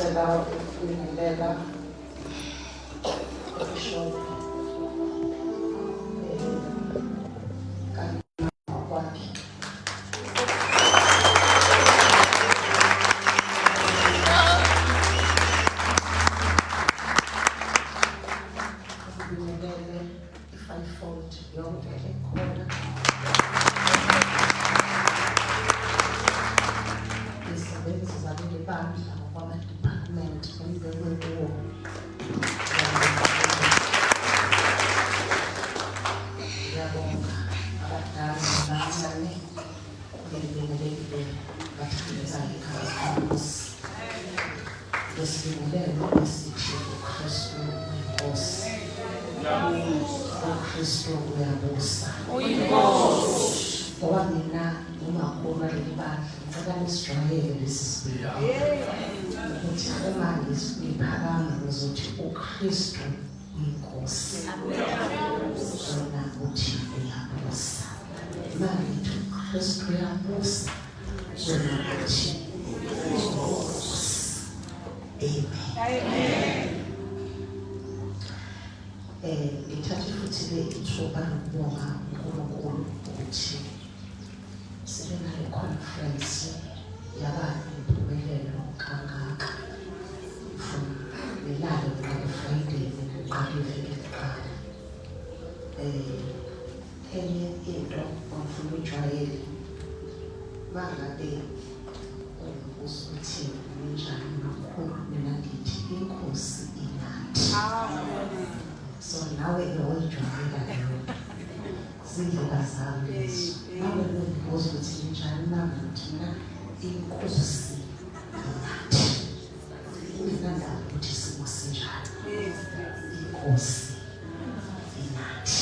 Ngicela ukungilela Bishop kanye nakwakhe. Ngibingelele i-fivefold yonke ekhona. Izisebenzi zaleli bandla ngokwama-department engibekwe kuwo. Ngiyabonga abadala nabancane ngibingelele bathandekayo ekhaya. Ngesibingelelo esithi uKristu uyinkosi. uKristu uyabusa. Ngoba mina ngingakholwa leli bandla ngicela nisijwayele lesi sibili. Ukuthi uma ngiphakama ngizothi uKristu uyinkosi. Wena uthi uyabusa. Uma ngithi uKristu uyabusa, wena uthi uyabusa. Amen. Ngithathe futhi le ithuba lokubonga uNkulunkulu ukuthi sibe nale conference yaba impumelelo kangaka. From ngelalo Friday ngiqale iveki yokuqala. Enye into ngifuna ujwayele mangabe usuthi njani kakhulu mina ngithi inkosi inathi. So nawe uyijwayela leyo zindlela zami lezo. Nawe uzibuza ukuthi njani mama ngithi mina inkosi inathi. Ngithanda ukuthi simo sinjani. Inkosi inathi.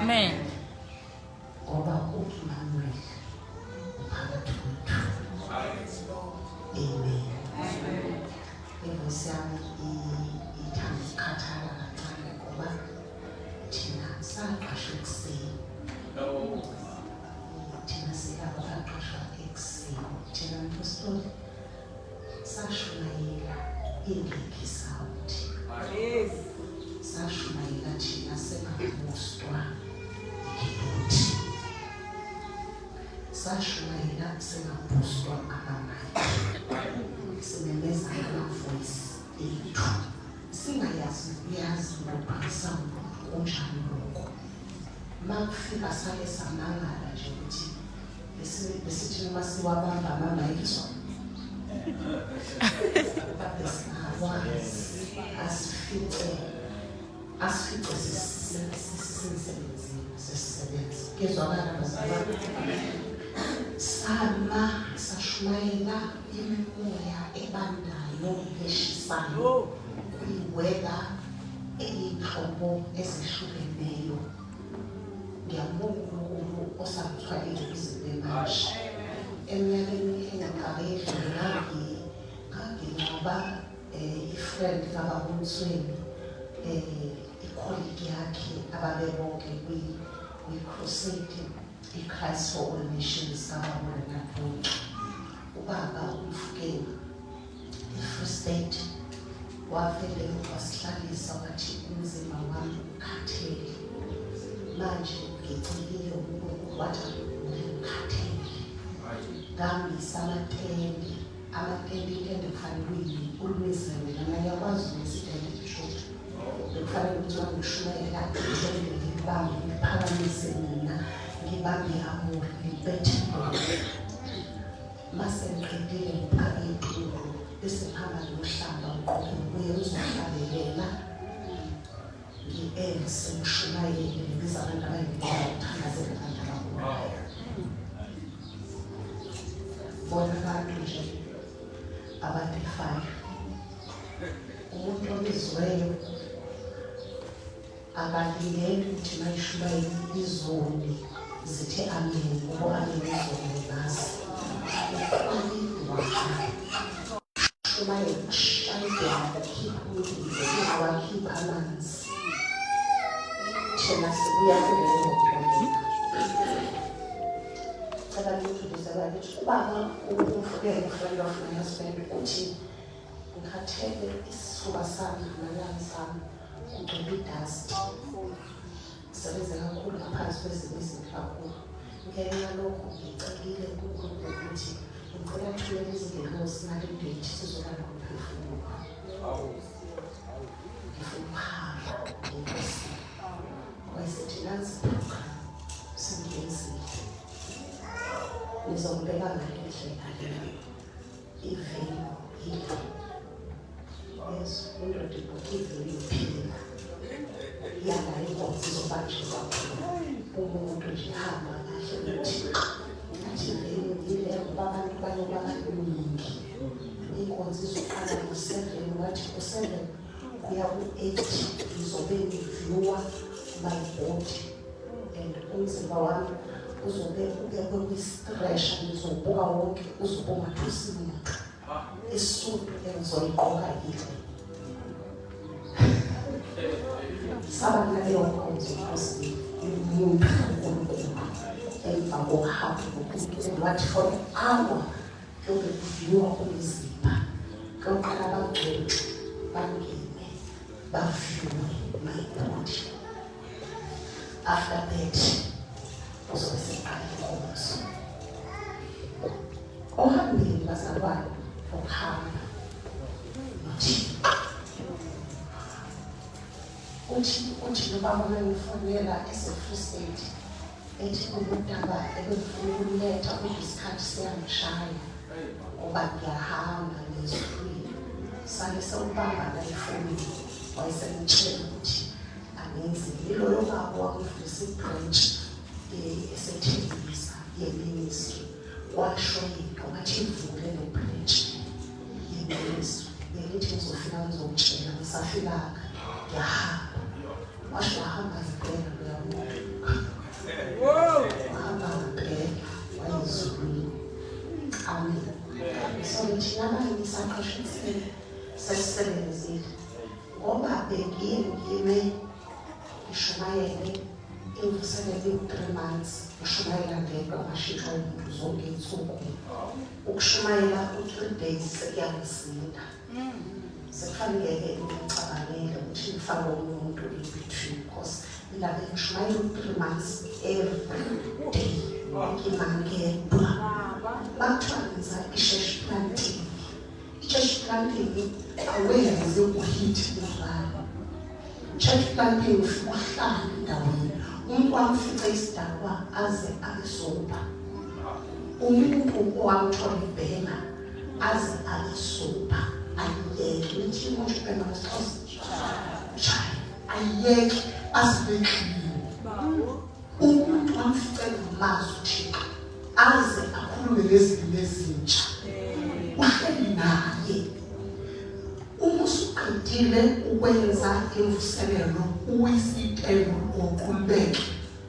Amen. Ngoba uImmanuel uphakathi kwethu. Amen. Inkosi yami ithanda ukukhathala kancane ngoba thina saqashwa ekuseni. Thina silapho saqashwa ekuseni. Thina mpostoli sashumayela ingekho isawundi. Sashumayela thina sengabustwa ikhidoti. Sashumayela sengabustwa amamayi. Simemeza ama-voice ethu. Singayazi ngokuphakisa kunjani lokho. Uma kufika sake samangala nje ukuthi besithi noma siwabamba amamayikhi asifice sisebenzile sesisebenza. Kezwakala bazalwane. Sama sashumayela imimoya ebandayo eshisayo kwiweda eyinhlobo ezihlukeneyo. Ngiyabonga uNkulunkulu osamthwalile izinto manje. Eminyakeni engaqalile ngingaba i-friend kaBabusweni icolleague yakhe ababebonke kwi-crusade i-Christ for All Nations kababona bonke. Ubaba uMfukeni i-Free State wavele wasihlalisa wathi umzimba wami ukhathele. Manje ngicikile uNkulunkulu wathi ngikhathele. Ngambisa amatende itende kufanele ulwezele nami ngiyakwazi ukuthi itende ishoda. Kufanele ukuthi ngishumayela itende ngibambe ngiphakamise mina ngibambe amore ngibethe mase ngiqedile ngiphake impilo bese ngihamba nohlamba ngiqoke ngibuye ngizohlabelela ngi-ense ngishumayele ngibiza abantu abayithandazela abantu abagulayo. Bona abantu nje abadefayo. Umuntu obiziweyo abalileli ukuthi mayishumayele izoni zithe amen ngoba amen izoni nazi. Shumayele shayidwa keep moving keep amanzi. Thina sibuya kulelo cala ukuthi ngizela ngithi ubaba umfukele friend of my husband uthi ngikhathele isifuba sami nalami sami kugcwele idust sebenze kakhulu ngaphansi kwezinto ezinhle kakhulu ngenxa lokho ngicekile kuNkulunkulu ukuthi ngicela athumele izingelosi ngale date sizolala ngokuphefumula ngifuna inkosi wayesethi nansi program singenzile nizongibeka ngale ndlela le ivelo yethu yes indoda ibukile iphila yala inkosi zobanjwa umuntu nje hamba kahle ukuthi athi yile abantu banoba baningi inkonzo izoqala ngo-7 wathi ngo-7 kuya ku-8 izobe ngiviwa my body and umzimba wami uzobe ubekwe kwi-stretch ngizobuka wonke uzobe ungathusi muntu isudu engizoyiqoka yile saba naleyo nkonzo inkosi umuntu uNkulunkulu emva kokuhamba ngokuNkulunkulu wathi for an hour yobe kuviwa umzimba kuyoqala abangcwele bangene baviwe my body after that uzobe seqala inkonzo ohambile bazalwane ukuhamba uthi nobaba bengifonela ese-Free State ethi ubudaba ebengifuna ukuletha ukuthi isikhathi siyangishaya ngoba ngiyahamba ngizifile sake sewubamba la ifoni wayesengitshela ukuthi angenzile yiloyo baba wangifundisa i-branch esethembisa yeministry washo yinto wathi ivule le branch yeministry yelithi ngizofika ngizokutshela ngisafikanga ngiyahamba washo wahamba ngibheka loya muntu wahamba ngibheka wayezulwini amen so thina bangisaqashise sesisebenzile ngoba bengime ngishumayele imvuselelo 3 months ngishumayela ngedwa ngashintsha umuntu zonke insuku ukushumayela u3 days kuyangisinda sekufanele ngicabangele ukuthi ngifake umuntu in between because indaba ngishumayela u3 months every day ngimangedwa bathanza i-church planting i-church planting awenze ukuhithi ngizwana church planting uhlala endaweni umuntu wamfica isidakwa aze abesoba umuntu owamthola ibhema aze abesoba ayeke ukuthi umuntu ubhema ngesixhosa ayeke asibekile umuntu wamfica ngamazi uThixo aze akhulume nezilimi ezintsha uhleli naye umusuqedile ukwenza imvuselelo uyisitelo oqhubeke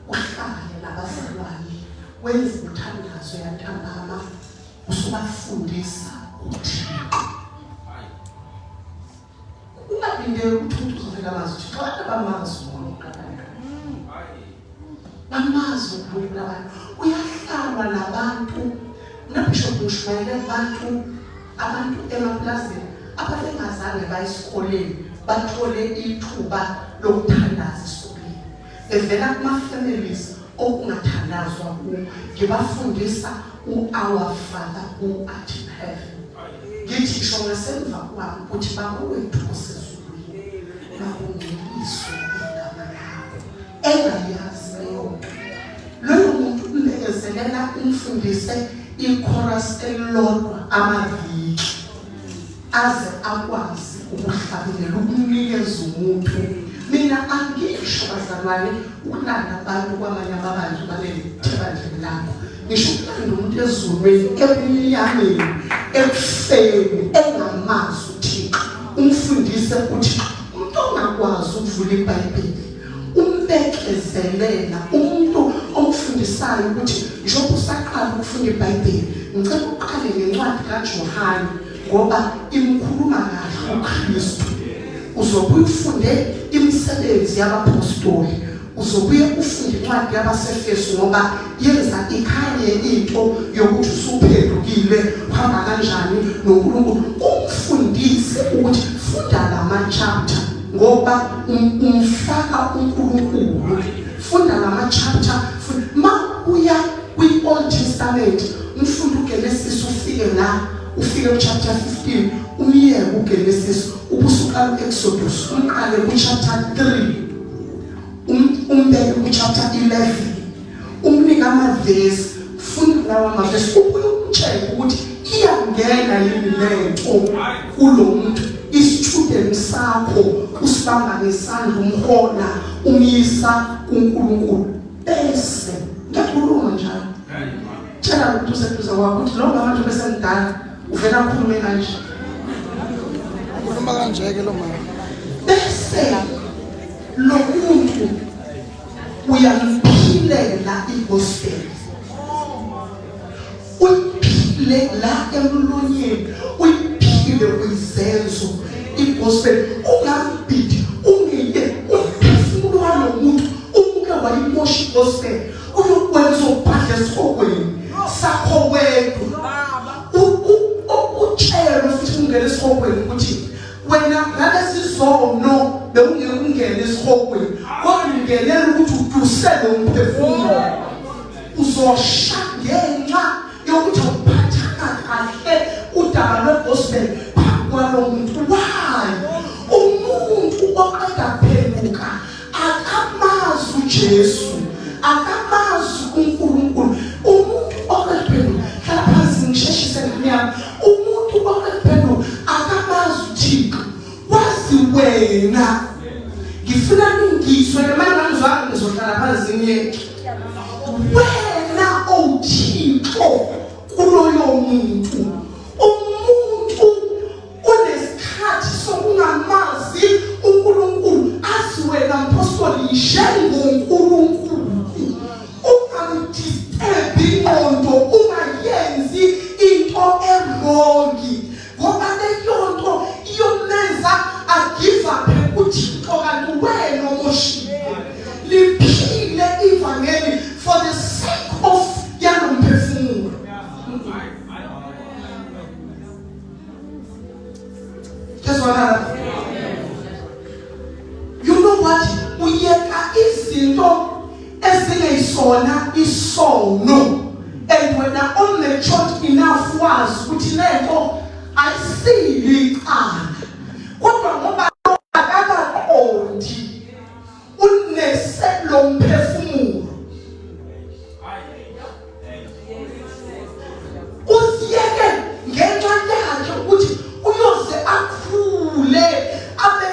uhlangane nabazalwane wenza umthandazo yantambama usubafundisa uThixo ungabindele ukuthi uzovela amazi uThixo abantu bamazi bamazi uNkulunkulu abantu uyahlalwa nabantu nabishop ushumayele abantu emaplazini ababengazange bayisikoleni bathole ithuba lokuthandaza esikoleni evela kuma-families okungathandazwa kuwo ngibafundisa u-our Father who art in heaven ngithi sho ngasemva kwami ukuthi baba wethu osezulwini makungcweliswe igama lakho engayazi loyo muntu umbekezelela umfundise i-chorus elilodwa amaviki aze akwazi ukuhlabelela ukunikeza umuntu mina angisho bazalwane ukulanda abantu kwamanye amabandla balethebandleni lakho ngisho ukulanda umuntu ezulwini ebumnyameni ekufeni engamazi uThixo umfundise ukuthi umuntu ongakwazi ukuvula iBhayibheli umbekezelela umuntu omfundisayo ukuthi njengoba usaqala ukufunda iBhayibheli ngicela uqale ngencwadi kaJohane ngoba imkhuluma kahle uKristu uzobe ufunde imisebenzi yabapostoli uzobuye ufunde incwadi yabaseFesu ngoba yenza ikhanye into yokuthi usuphendukile uhamba kanjani noNkulunkulu. Umfundise ukuthi funda lama chapter ngoba umfaka uNkulunkulu. Funda lama chapter ma uya kwi-Old Testament umfunda uGenesis ufike ku-chapter 15 umyeke uGenesis ubusuka ku-Exodus umqale ku-chapter 3 umbeke ku-chapter 11 umnika amavesi funda lawa mavesi ubuye umtshele ukuthi iyangena yini lento kulo muntu. Isitshudeni sakho usibamba ngesandla umhola umyisa kuNkulunkulu bese ngiyakhuluma njalo. Tshela ukuthi useduze kwakho ukuthi lo ngabantu besemdala uvela khulume kanje ukhuluma kanjeke lo mama bese lo muntu uyamphilela igospel uyiphile la emlonyeni uyiphile kwizenzo igospel ungambidi ungeke umphefumulo walo muntu umuke wayimosha igospel uyokwenza ubhadle esikhokweni sakho wedwa utshelo futhi ungene esikhokweni ukuthi wena ngalesi zono beungeke ungene esikhokweni kodwa ungenela ukuthi udusele umphefumulo uzosha ngenxa yokuthi uphathana kahle udaba lwegospel kwalo muntu. Why? Umuntu oqeda phenduka akamazi uJesu akamazi uNkulunkulu. Umuntu oqeda phenduka hlala phansi ngisheshise ngiyami. Umuntu oqeda phenduka akamazi uThixo. Wazi wena ngifuna ngizwe manje ngizwa ngizohlala phansi ngiyeke wena uThixo kuloyo muntu. Umuntu unesikhathi sokungamazi uNkulunkulu azi wena mpostoli njengoNkulunkulu. Ungamdisturb ingqondo ungayenzi into erongi ngoba leyo nto iyomenza agive up uThixo kanti wena omoshile. Liphile ivangeli for the sake of yalo mphefumulo. You know what? Uyeka izinto ezingeyisona isono. And when I only matured enough was ukuthi lento ayisili icala. Kodwa ngoba akaqondi uneselo mphefumulo. Usiyeke ngenxa yakhe ukuthi uyoze akhule abe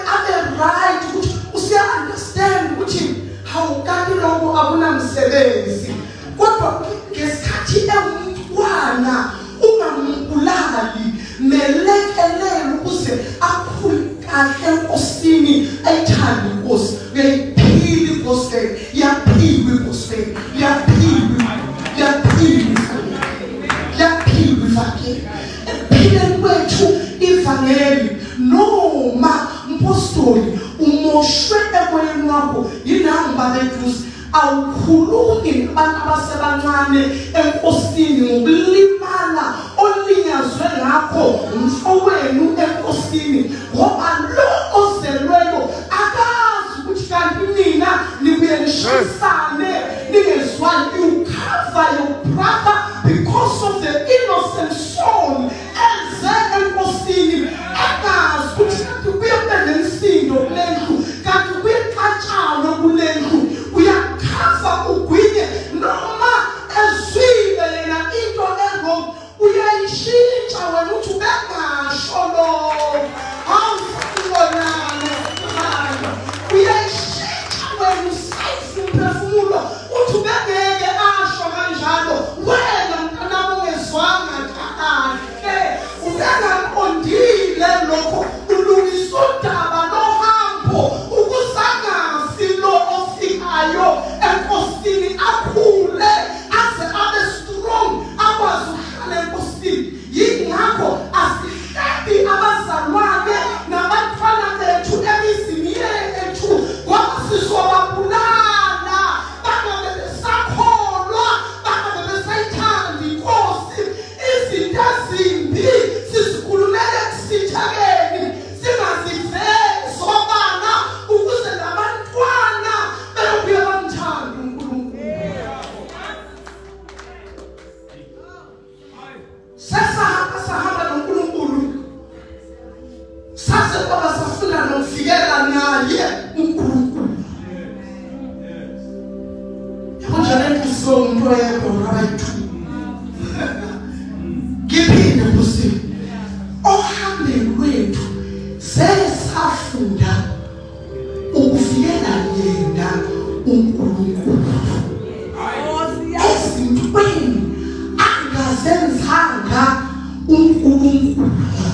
right ukuthi usiya understand ukuthi hawukani lokho akunamsebenzi. Kodwa ngesikhathi emntwana ungamubulali melekelele ukuze akhule kahle enkosini ayithande inkosi. Uyayiphila igospel yaphilwa igospel yaphilwa ivangeli empilweni kwethu ivangeli noma mpostoli umoshwe emoyeni wakho yinamba bethusi awukhulumi abantu abasebancane enkosini ngokulimala olinyazwe ngakho umfowenu enkosini ngoba lo ozelweyo akazi ukuthi kanti mina nibuye nishisane ningezwani. You cover your brother because of the innocent soul eze enkosini akazi ukuthi kanti kuyebe nemsindo kulendlu kanti kuyeqatshana kulendlu uyakhava ugwinye noma ezwile yena into engo uyayishintsha wena uthi uNkulunkulu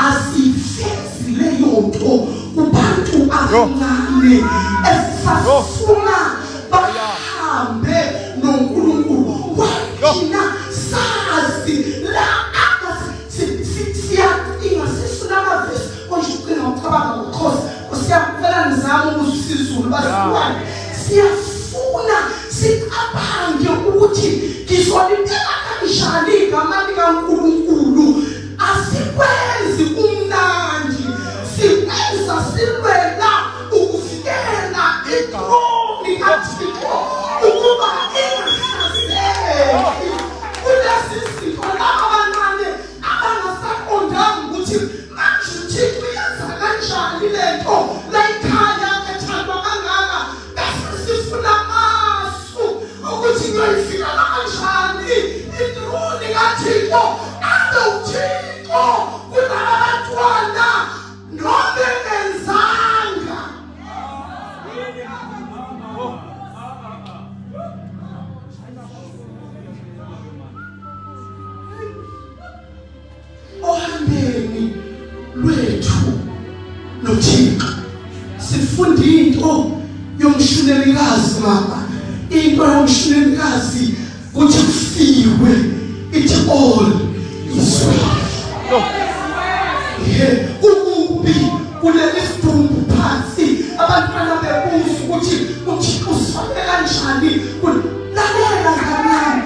asifezi leyo nto kubantu abancane esifuna bahambe noNkulunkulu wathina sazi la siyadinga sifuna amavesi onjugcina ucabanga ukhosi usiyakuvela nizama ukusizulu basiwane siyafuna sicabange ukuthi ngizolindela kanjani igama likaNkulunkulu asikwenzi kumnandi sikwenza silwela ukuvikela itroni kaThixo ukuba ingahlaseki kulesi sifo labancane abangasaqondanga ukuthi manje uThixo uyenza kanjani lento layikhaya ethandwa kangaka bese sifuna amasu ukuthi ngiyoyifikela kanjani itroni kaThixo abe uThixo kulaba bantwana noma engenzanga. Ohambeni lwethu noThixo sifunda into yomshunelikazi mama, into yomshunelikazi ukuthi kufiwe ithi all is well. Ukubi kuleli sidumbu phansi abantwana bebuza ukuthi uThixo usifake kanjani lalela ngani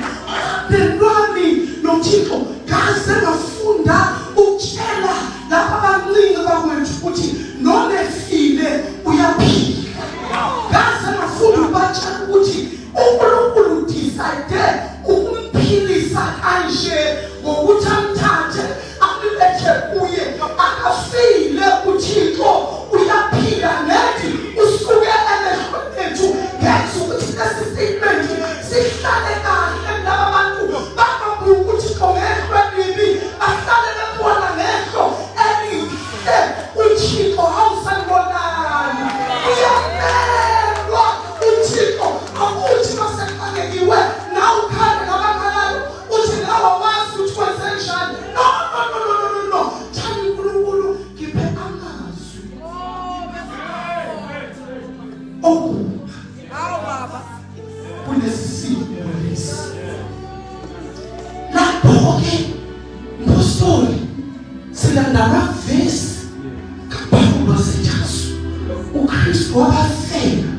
benwami noThixo kaze bafunda ukutshela lapha abaningi bakwethu ukuthi noma efile uyaphila kaze bafunda ukutshela ukuthi uNkulunkulu decide ukumphilisa kanje ngokuthi amthathe amlethe kuye akafile uThixo uyaphila nathi usuke emehlweni ethu ngenxa ukuthi lesi statement sihlale kahle laba bantu bangabuki ukuthi kongehlweni ahlale bebona ngehlo elihle uThixo awusanibonani uyamelwa uThixo akuthi maseqakekiwe nawe ukhale ngabangalayo uthi nawe wazi ukuthi wenze njani no thanda uNkulunkulu ngiphe amazwi baba kulesi simo lesi lapho-ke mpostoli silanda amavesi kaPawulu waseThasu uKristu wabafela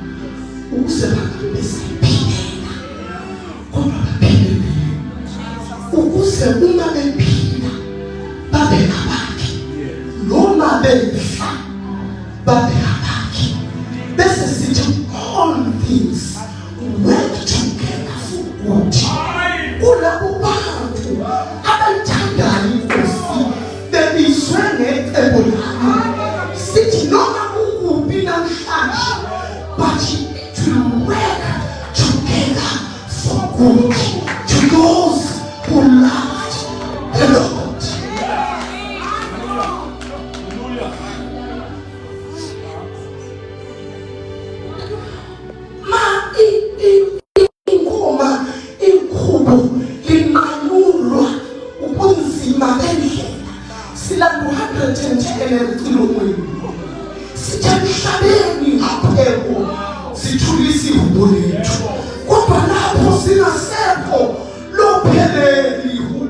ukuze bangabe besayiphilela kodwa baphilele ukuze uma bephila babe ngabakhe noma befa babe ngabakhe bese sithi all things work together for good kulabo bantu abayithandayo inkosi bebizwe ngecebo labo sithi noma kukubi namhlanje but it will work together for good to those who loved the Lord. Inkqubo linqanyulwa ubunzima bendlela silapho 110 emcilongweni sithe emhlabeni ngapheko sithulisa ihubo lethu kodwa lapho singasekho lopheleli ihubo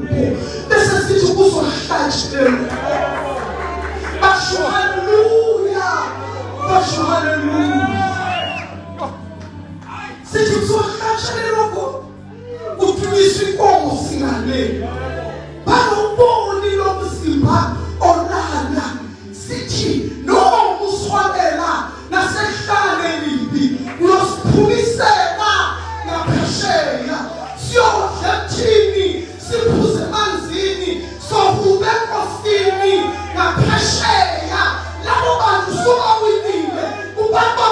bese sithi kuzohlatshelwa basho haleluya sithi kuzohlatshelwa uthunyiswa inkomo singale bangawuboni lo mzimba olala sithi noma uswabela nasehlane libi uyosiphumisela ngaphesheya siyodla ekuthini siphuze emanzini sohube enkosini ngaphesheya labo bantu sobawinile ubaba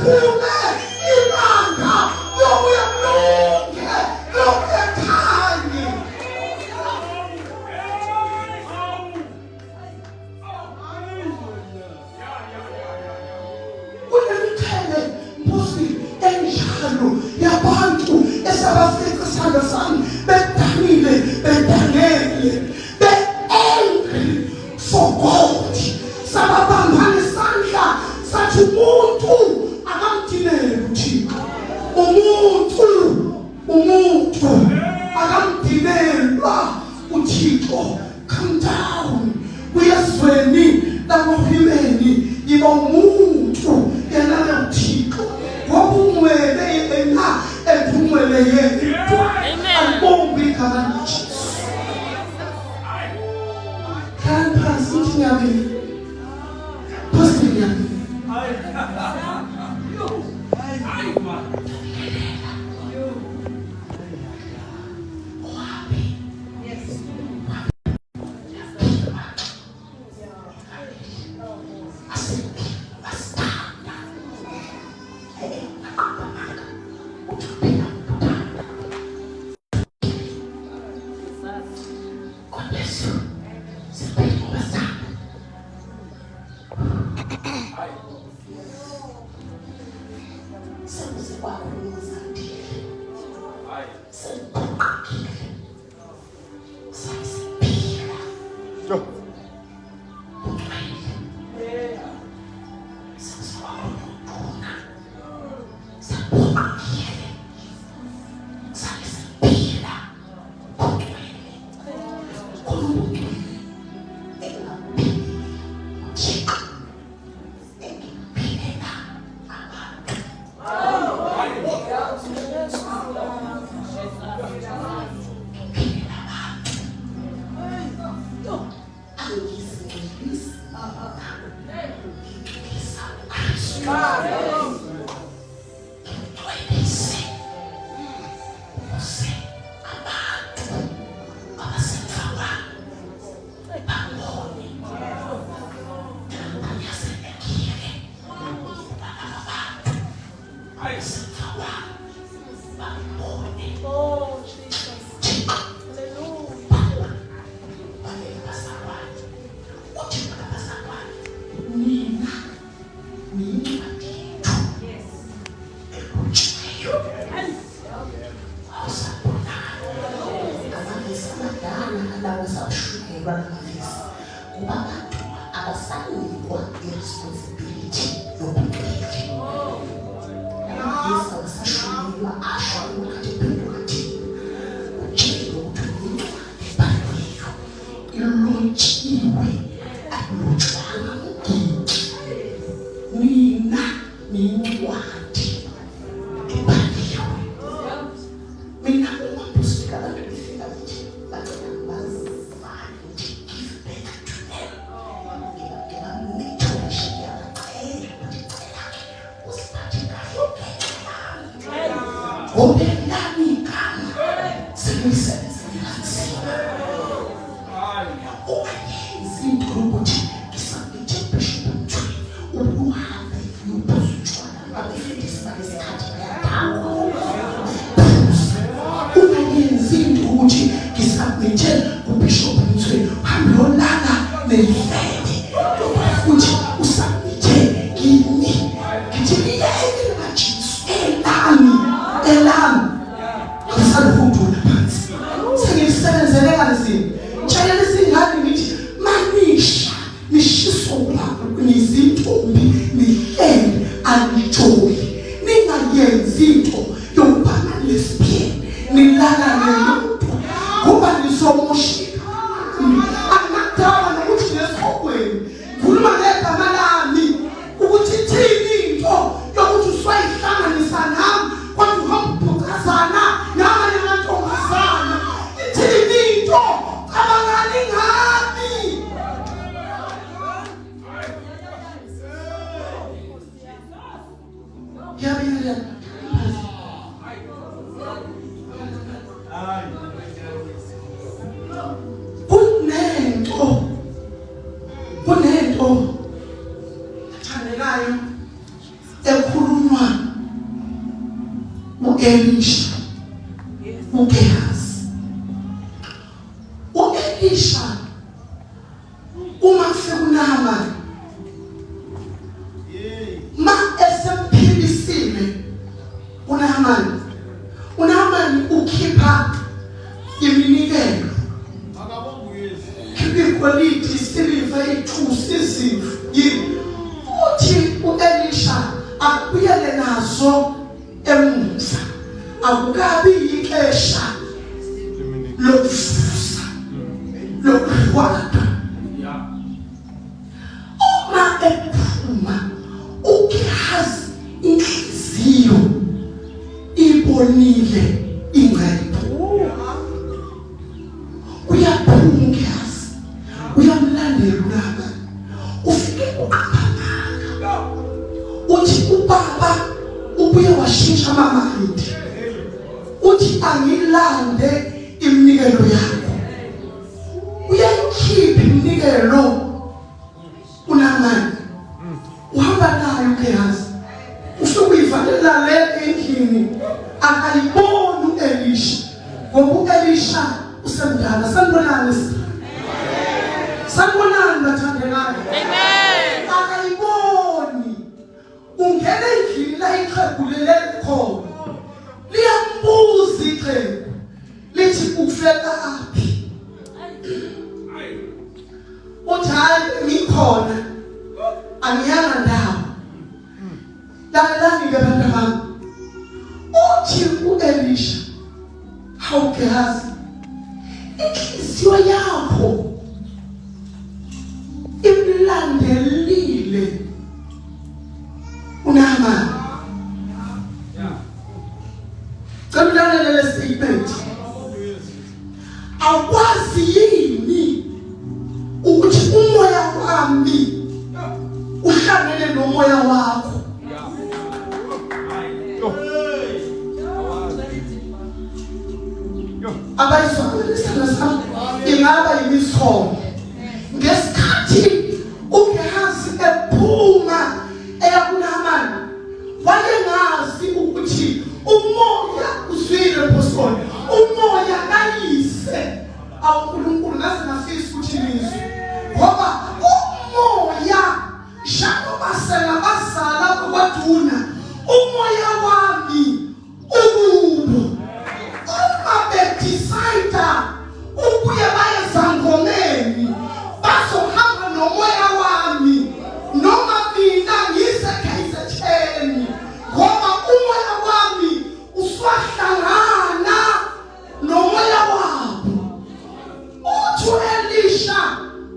kuphume ilanga lokuya mlunge lokuya khanye. Kunemithele mbuzi enjalo yabantu esabafika isandla sami bedanile bedangele be-angry for God. Sababambana isandla sathi umuntu akamdinele uThixo. Umuntu akamdinelwa uThixo. Come down kuyezweni lakuhimeni yiba umuntu yenale uThixo wabumwele yena ebumwele yedwa albombi igama likaJesu. Khani phansi uthi ngiyabili phansi ngiyabili ekhulunywa u-Elisha uGehazi. U-Elisha uma sekunama ma esemphilisile uNahamani ukhipha iminikelo, khipha igolide, isiliva, ithusi, izimvu, futhi u-Elisha akubuyele nazo emuva. Akukabi ixesha lokuvusa lokuhwada. Uma ephuma uGehazi inhliziyo ibonile ingcebo, uyaphuma uGehazi uyamlandela uNahamani, ufike uqhaqhaka uthi ubaba ubuye washintsha amamindi, uthi angilande iminikelo yakho. Uyayikhipha iminikelo uNahamani, uhamba nayo uGehazi, usuke uyivalela le endlini, akayiboni u-Elisha ngoba u-Elisha usemdala. Sanibonani bathandekayo, akayiboni. Ungena endlini la ixhegu leli khona, liyambuza ixhegu lithi ufelaphi? Uthi hayi ngikhona, angiyanga ndawo. Lalelani-ke bantu bami, uthi u-Elisha, hawu Gehazi, inhliziyo yakho imlandelile uNahamani. Cela ulalele le statement. Awukwazi yini ukuthi umoya wami uhlangene nomoya wakho? Abayizwa ingaba yimisongo ngesikhathi uGehazi ephuma eya kuNahamani, wayengazi ukuthi umoya uzwile phosoni, umoya kayise awuNkulunkulu. Ngaze ngafisa ukuthi nizwe ngoba umoya shaka basela basala kwaduna, umoya wami ukubo. Uma bedecide ukuya bayezangomeni bazohamba nomoya wami, noma mina ngiseKZN, ngoba umoya wami uswahlangana nomoya wabo. Uthi u-Elisha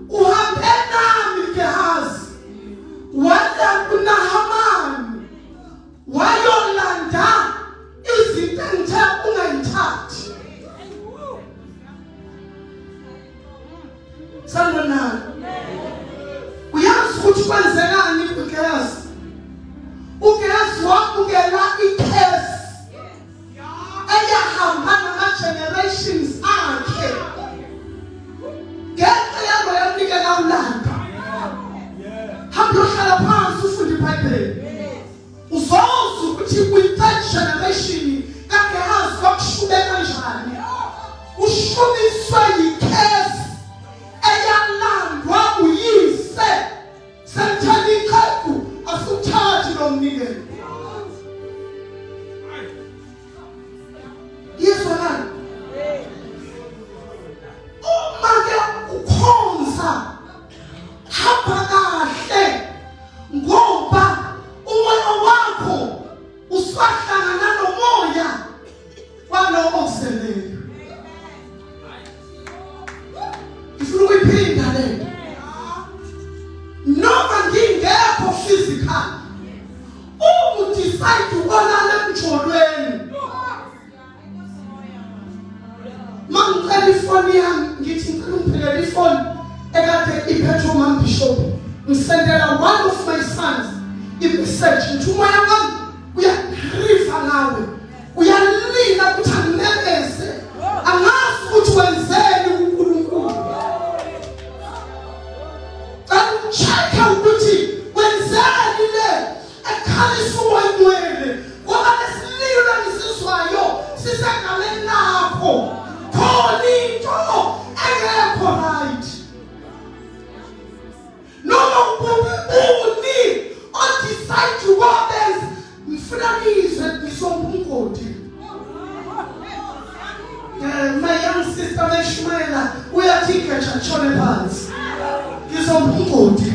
uhambe nami Gehazi, waya kuNahamani wayolanda izinto engithe ungayithathi. Sanibonani, uyazi ukuthi kwenzekani kuGehazi? uGehazi wabukela ikhesi eyahamba nama-generations akhe ngenxa yalo yamnikela ulanda. Hamba uyohlala phansi ufunde iBhayibheli, uzozwa ukuthi kwi-third generation kaGehazi kwakushube kanjani. Ushumiswe yikhesi eyalandwa uyise, semthanda ixhegu asuthathi lo mnikelo. Yizwani, uma-ke ukhonza hamba kahle ngoba umoya wakho uswahlangana nomoya walo oseleyo. Ngifuna ukuyiphinda le, noma ngingekho physical, decide ukolala emjolweni. Mangicela ifoni yami ngithi ngicela ungiphelele ifoni ekade iphethwe uMambishop, ngisendela one of my sons i-message ngithi umoya wami uyariva nawe, uyalila ukuthi angimemeze, angazi ukuthi wenzeni uNkulunkulu. Check ukuthi wenzeni le ngiyakhalisa uwengcwele ngoba lesililo ngisizwayo sisegaleni lakho khona into engekho right noma ubuni decide to go there ngifuna nizwe ngisombungodi. My young sister Leshmela uyathika chachone phansi ngisombungodi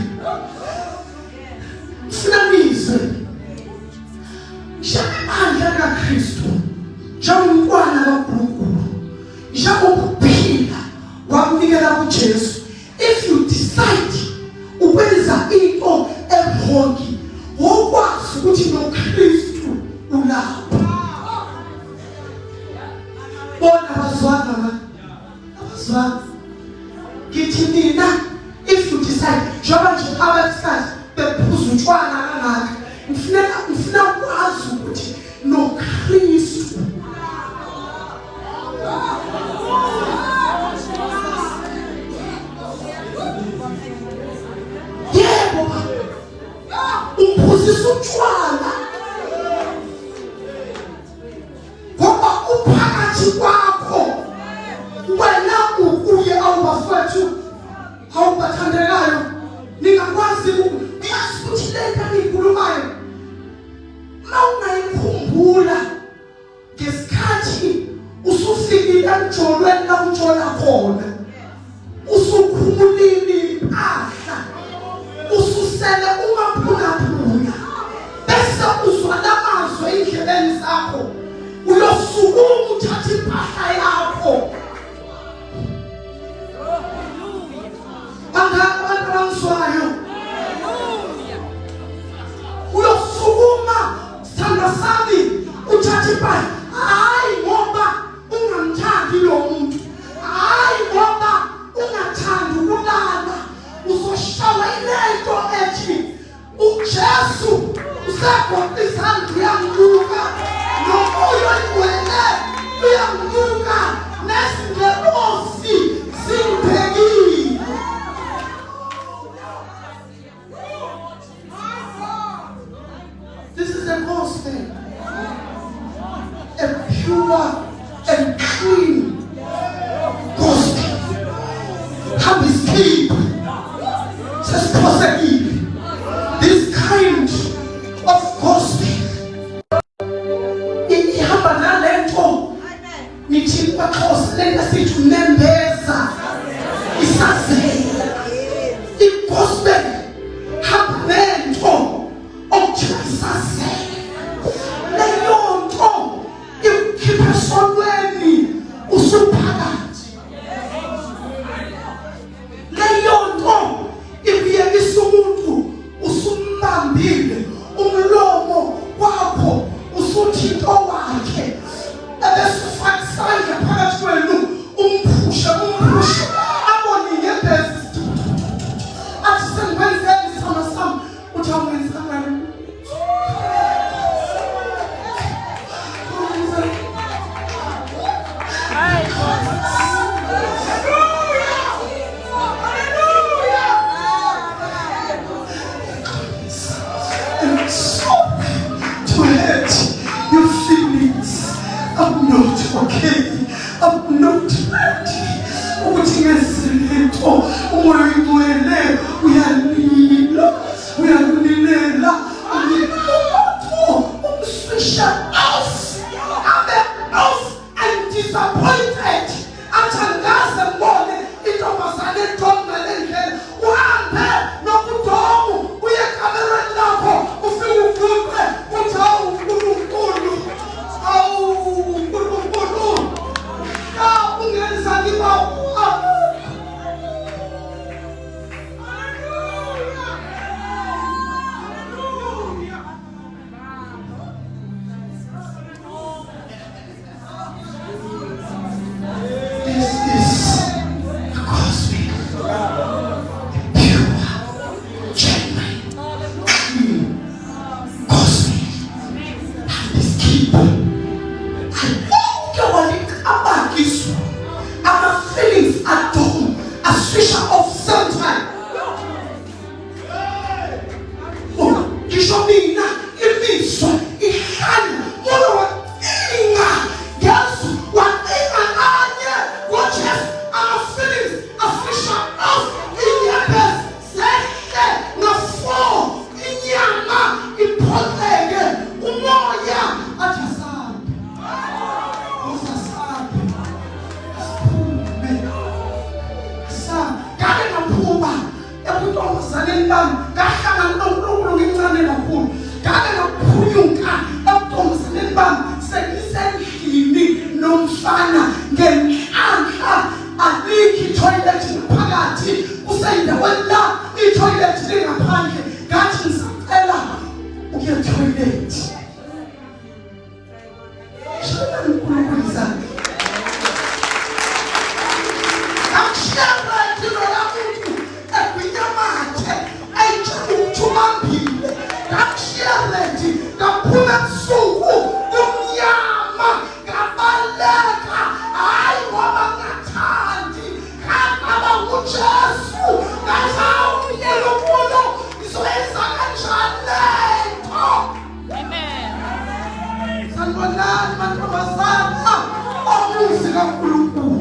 ngifuna nizwe njengabandla kaKristu njengomntwana kaNkulunkulu njengokuphila wamnikela kuJesu. If you decide ukwenza into ebhongi ngokwazi ukuthi noKristu ulapha bona abazwana ngithi mina if you decide njengoba nje abasikhathi bephuza utshwala kangaka ngifuna ukwazi ukuthi noKristu yebo uphuzisa utshwala ngoba uphakathi kwakho wena ukuye awubafethu awubathandekayo ningakwazi ukuthi lento nikhulumayo mawungayikhumbula ngesikhathi usufikile emjolweni la ujola khona usukhumulile impahla ususele ungaphulaphula bese uzwa lamazwi endlebeni zakho uyosukuma uthatha impahla yakho. Abantu abangizwayo uyosukuma sithanda sami uthatha impahla hayi ngoba ungamthandi lo muntu hayi ngoba ungathandi ukulala uzoshawa ilento ethi uJesu usegoqa izandla uyambuka nomoya oyingcwele uyambuka nezingelosi zimbhekile. This is the gospel, a pure and clean gospel. Habiskeep says prosecute this kind of gospel. Ihamba nalento nithi kwaXhosa lento sithi unembeza isazela igospel hamba nento okuthisazela leyo nto ikhipha sonweni usuphakathi leyo nto ibiyekisa umuntu usumbambile umlomo wakho usuthinto wakhe ebese ufaka isandla phakathi kwenu umphushe abone ngebhezi athi sengwenzeni sama uthi awenzanga insizwa ihlanya moya wacinga Yesu wacinga kanye ngoJesu ama-feelings afisha off inyembezi zehle na-4 inyama iphoxeke umoya athi asabe usasabe asiphume ngake ngaphuma ebuntombazaneni bami ngahlangana noNkulunkulu ngincane kakhulu ngake ngaphunyuka ebuntombazaneni bami sengisendlini nomfana ngenhlanhla alikho ithoyilethi phakathi kuseyindaweni la ithoyilethi lingaphandle ngathi ngisacela ukuya ethoyilethi shona uNkulunkulu izandla kaphuma ebusuku kumnyama ngabaleka hayi ngoba ngathandi ngaba nguJesu ngazawuye lokulo ngizoyenza kanjani lento. Amen. Sanibonani mantombazana omuzi kaNkulunkulu.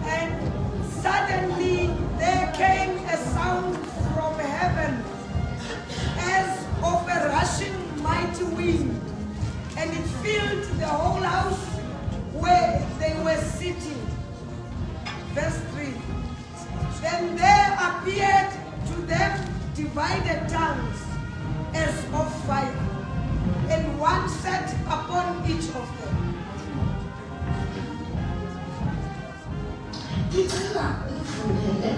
And suddenly there came a sound from heaven as of a rushing mighty wind, and it filled the whole house where they were sitting. Verse 3. Then there appeared to them divided tongues as of fire, and one sat upon each of them. Ngicela ufundele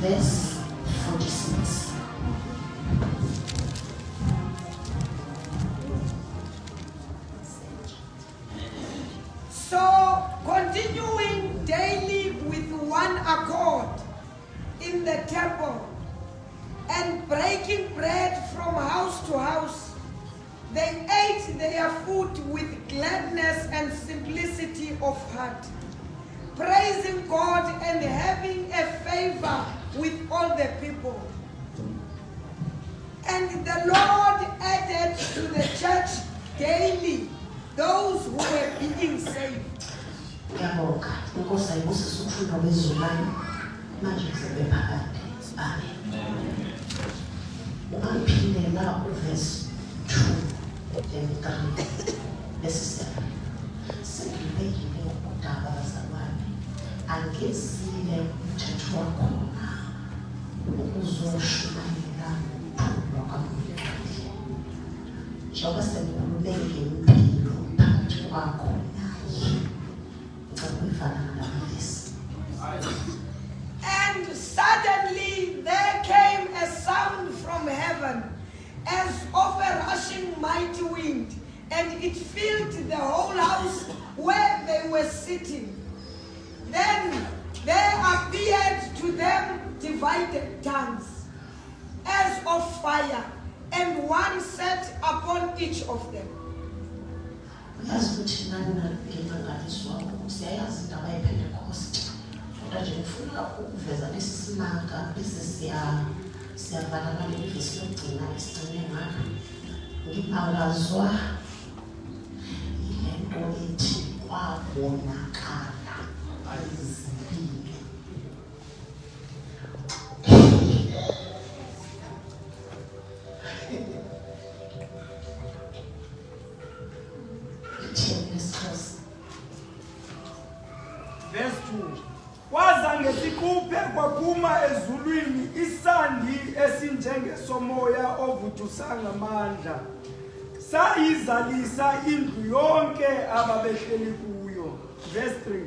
verse 46. temple, and breaking bread from house to house, they ate their food with gladness and simplicity of heart, praising God and having a favor with all the people. And the Lord added to the church daily those who were being saved. Ngiyabonga inkosi ayibusise ukufunda kwezulwane manje sibe phakathi. Amen. Ungaphindelela uverse 2 and 3 lesisebe. Sengibekile ukudaba bazalwane. Angezile umthetho wakhona ukuzoshumayela ukuthulwa kwaMkhulu. Njengoba sengikubeke impilo phakathi kwakho naye. And suddenly there came a sound from heaven as of a rushing mighty wind, and it filled the whole house where they were sitting. Then there appeared to them divided tongues as of fire, and one sat upon each of them. Yazi ukuthi nani ngingaqaliswa siyayazi indaba yePentecost. Kodwa nje ngifuna ukuveza lesi simanga bese siyavala ngaleli vesi lokugcina esigcine ngalo. Ngibangazwa yilento ethi kwabonakala izibili. Verse 2. Kwaza ngesikuphe kwaphuma ezulwini isandi esinjengesomoya ovuthusa ngamandla. Sayizalisa indlu yonke ababehleli kuyo. Verse 3.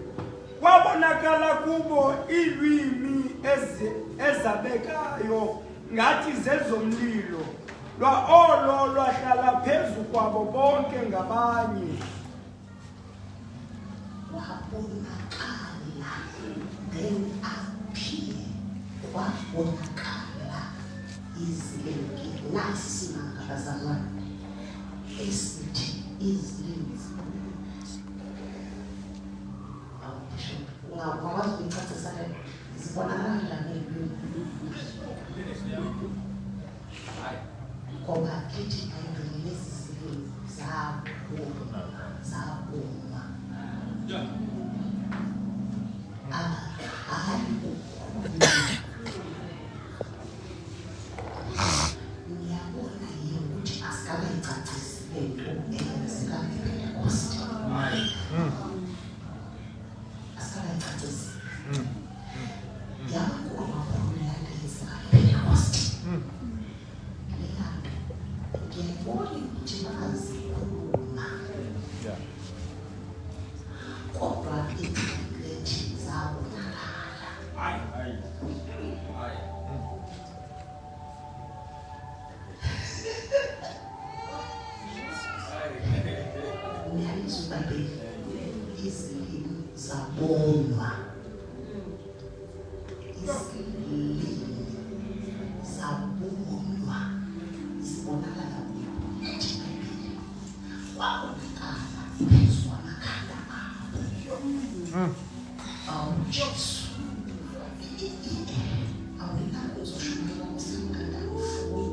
Kwabonakala kubo ilwimi ezabekayo ngathi zezomlilo. Lwaolo lwahlala phezu kwabo bonke ngabanye. Wabonakala, then appear. Wabonakala izinto. Nasi simanga bazalwane. Esithi izindlu. Ungakwazi ukuyichasisa le zibonakala kanjani? Ngoba kithi ayibhekele lezi zinto zabona. Ngiyabona yini ukuthi asikayicacisi lento eyenzeka ngePentecost. Asikayicacisi. Ngiyabona kakhulu lento eyenzeka ngePentecost. Ngiyabona ukuthi bazikhuluma. Kodwa izilethi zabonakala. Ngiyalizwa izilimi zabonwa. Izilimi zabonwa. Zibonakala ukuthi wabonakala phezu kwamakhanda abo. Jesu. Awunako uzoshumayela kusinkanda ufuni.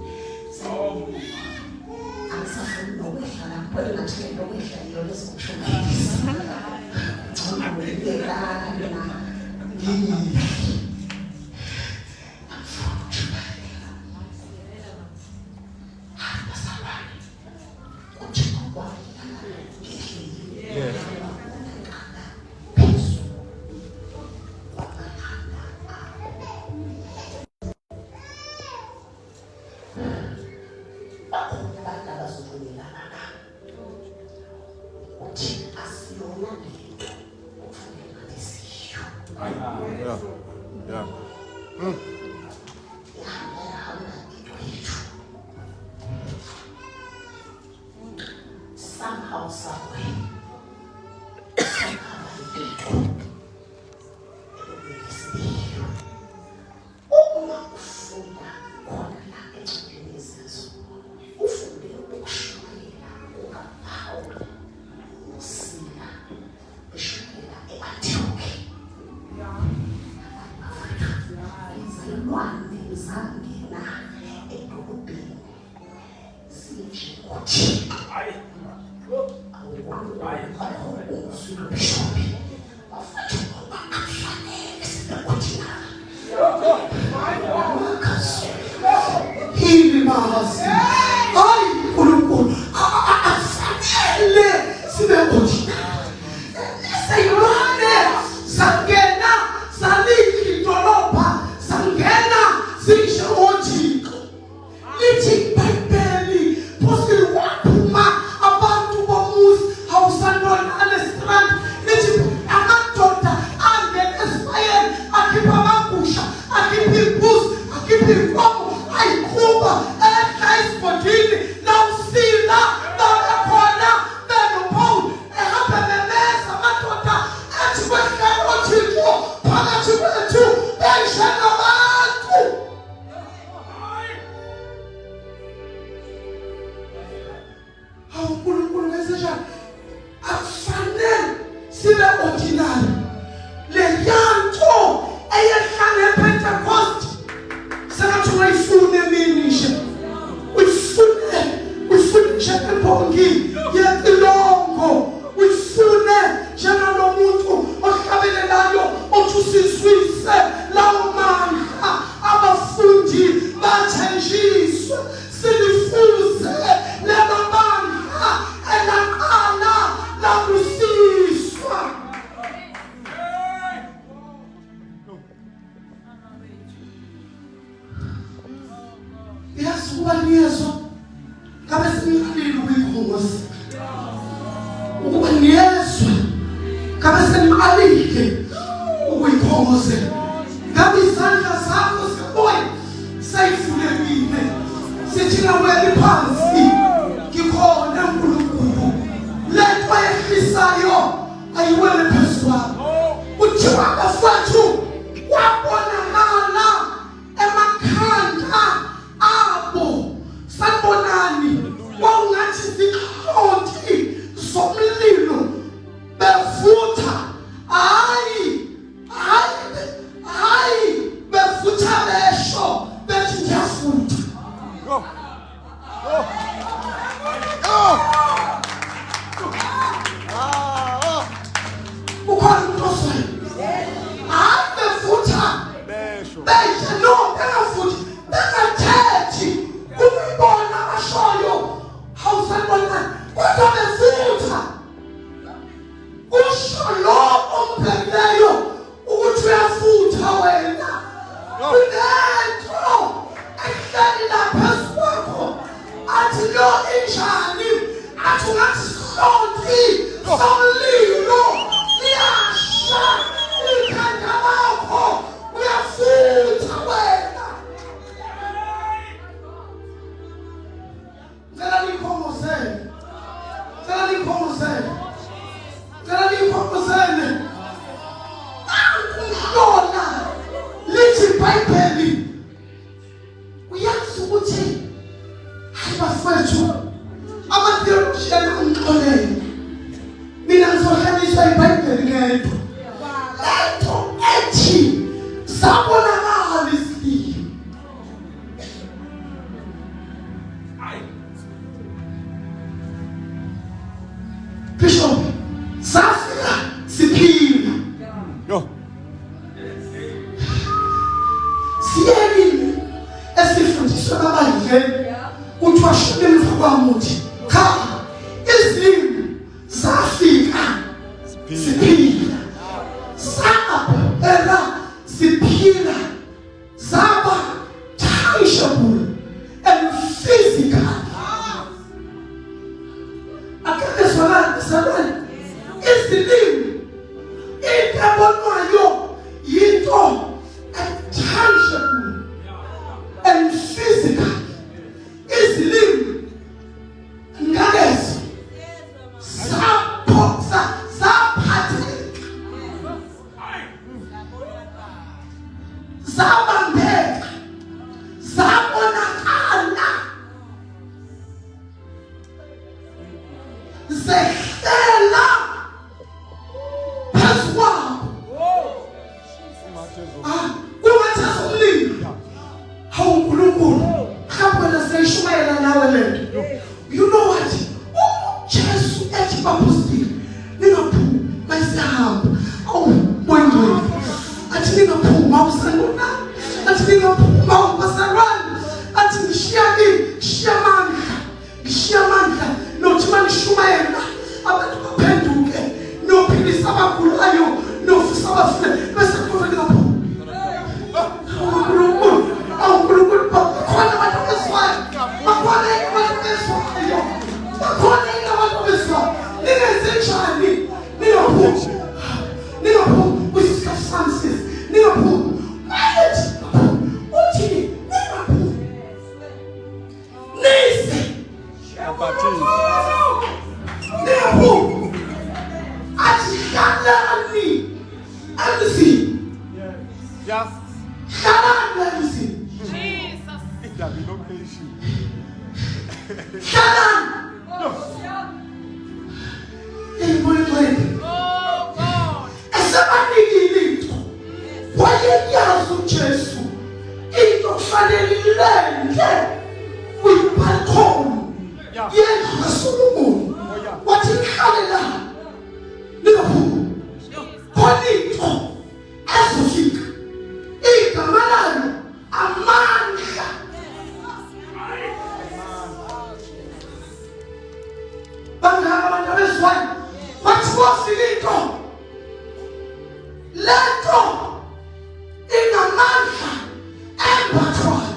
Angisafuni nokwehla lapho engathi le nto kwehla yiyo lesikushumayelisa. Ngcono ngibekala na. Somehow, someway, somehow, Hili mahazi. Ay, Nkulunkulu. Afanele sibe ordinary. Sayimane sangena saliki idolobha sangena zisho oJiko. Lithi iBhayibheli phosili waphuma abantu bomuzi awusantona strand. Lithi amadoda angena esifayeni akhipha amagusha akhipha imbuzi akhipha inkomo ayikhupha ekha isibhodini nawusila nabekhona benoPaul ehamba memeza amadoda athi kwehlelo oJiko phakathi kwethu benjengabantu. Unkulunkulu wenzenjani? Akufanele sibe ordinary. Le yanto eyehlala ePentecost sengathi ungayifune emini nje. Uyifune nje embongini yexilongo. Uyifune njengalo muntu ohlabelelayo othi usizwise lawo mandla abafundi bathenjiswe. Silifuze lelo mandla elaqala labusiswa. Yes, what is it? Kabe simqalile ukuyikhongoza. Ukuba niyezwa. Kabe simqalile ukuyikhongoza. Ngabe izandla zakho zikaboy sayifulekile. Sithi ngaweli phansi. Ngikhona uNkulunkulu. Lento ehlisayo ayiwele phezu kwakho. Uthiwa bafethu wabonakala emakhanda abo. Sanibonani wawungathi zikhonti zomlilo bevutha. Hayi bevutha besho bethi ngiyafutha. Ukhona umuntu oswayo. Hayi bevutha besho no bengafuthi bengathethi ukubona abashoyo hawusanibonani kodwa bevutha. Usho lo omphekileyo ukuthi uyafutha wena. Kunento ehleli laphezu kwakho athi lo injani athi ungathi sihlonzi somlilo liyasha ikhanda lakho uyafutha wena. Ngicela nikhongozele. Akuhlona lithi iBhayibheli. Uyazi ukuthi hayi bafethu amatheologian angixolele. Mina ngizohlaliswa iBhayibheli ngedwa. Lento ethi sabonakala isilo. Bishop, safika siphila. Siyelile esifundiswe kabandleni uthi washiyela emva kwamuthi cha izimo zafika siphila. Saphela siphila zaba tangible and physical. Akazwana izilimi intabonwayo yinto tangible and physical. Izilimi ngalezo zaphatheka zabambeka zabonakala zehlela phezu kwabo. Kungathi umlilo hawu uNkulunkulu mhlawumbe naseyishumayela nawe lento. You know what? bapostile ningaphumi mayisihamba awu moyingcwele athi ningaphuma usandona athi ningaphuma ubasarwana athi ngishiya amandla nokuthi manishumayela abantu baphenduke nophilisa abagulayo nofisa abafile bese kuba ningaphuma uNkulunkulu bakhona abantu beswayo bakhona abantu beswayo ningenze njani ningaphuma kwi-circumstances ningaphuma mayethi uthi ningaphuma nize ningaphuma athi hlalani emzini hlalani emzini hlalani esebanikile into wayeyazi uJesu into kufanele ilenhle kwibalkoni yendlu kaSolomoni wathi nihlale la ningaphuma khona into ezofika igama layo amandla bangaka abantu abezwayo bathi wafika into lento inamandla embathwayo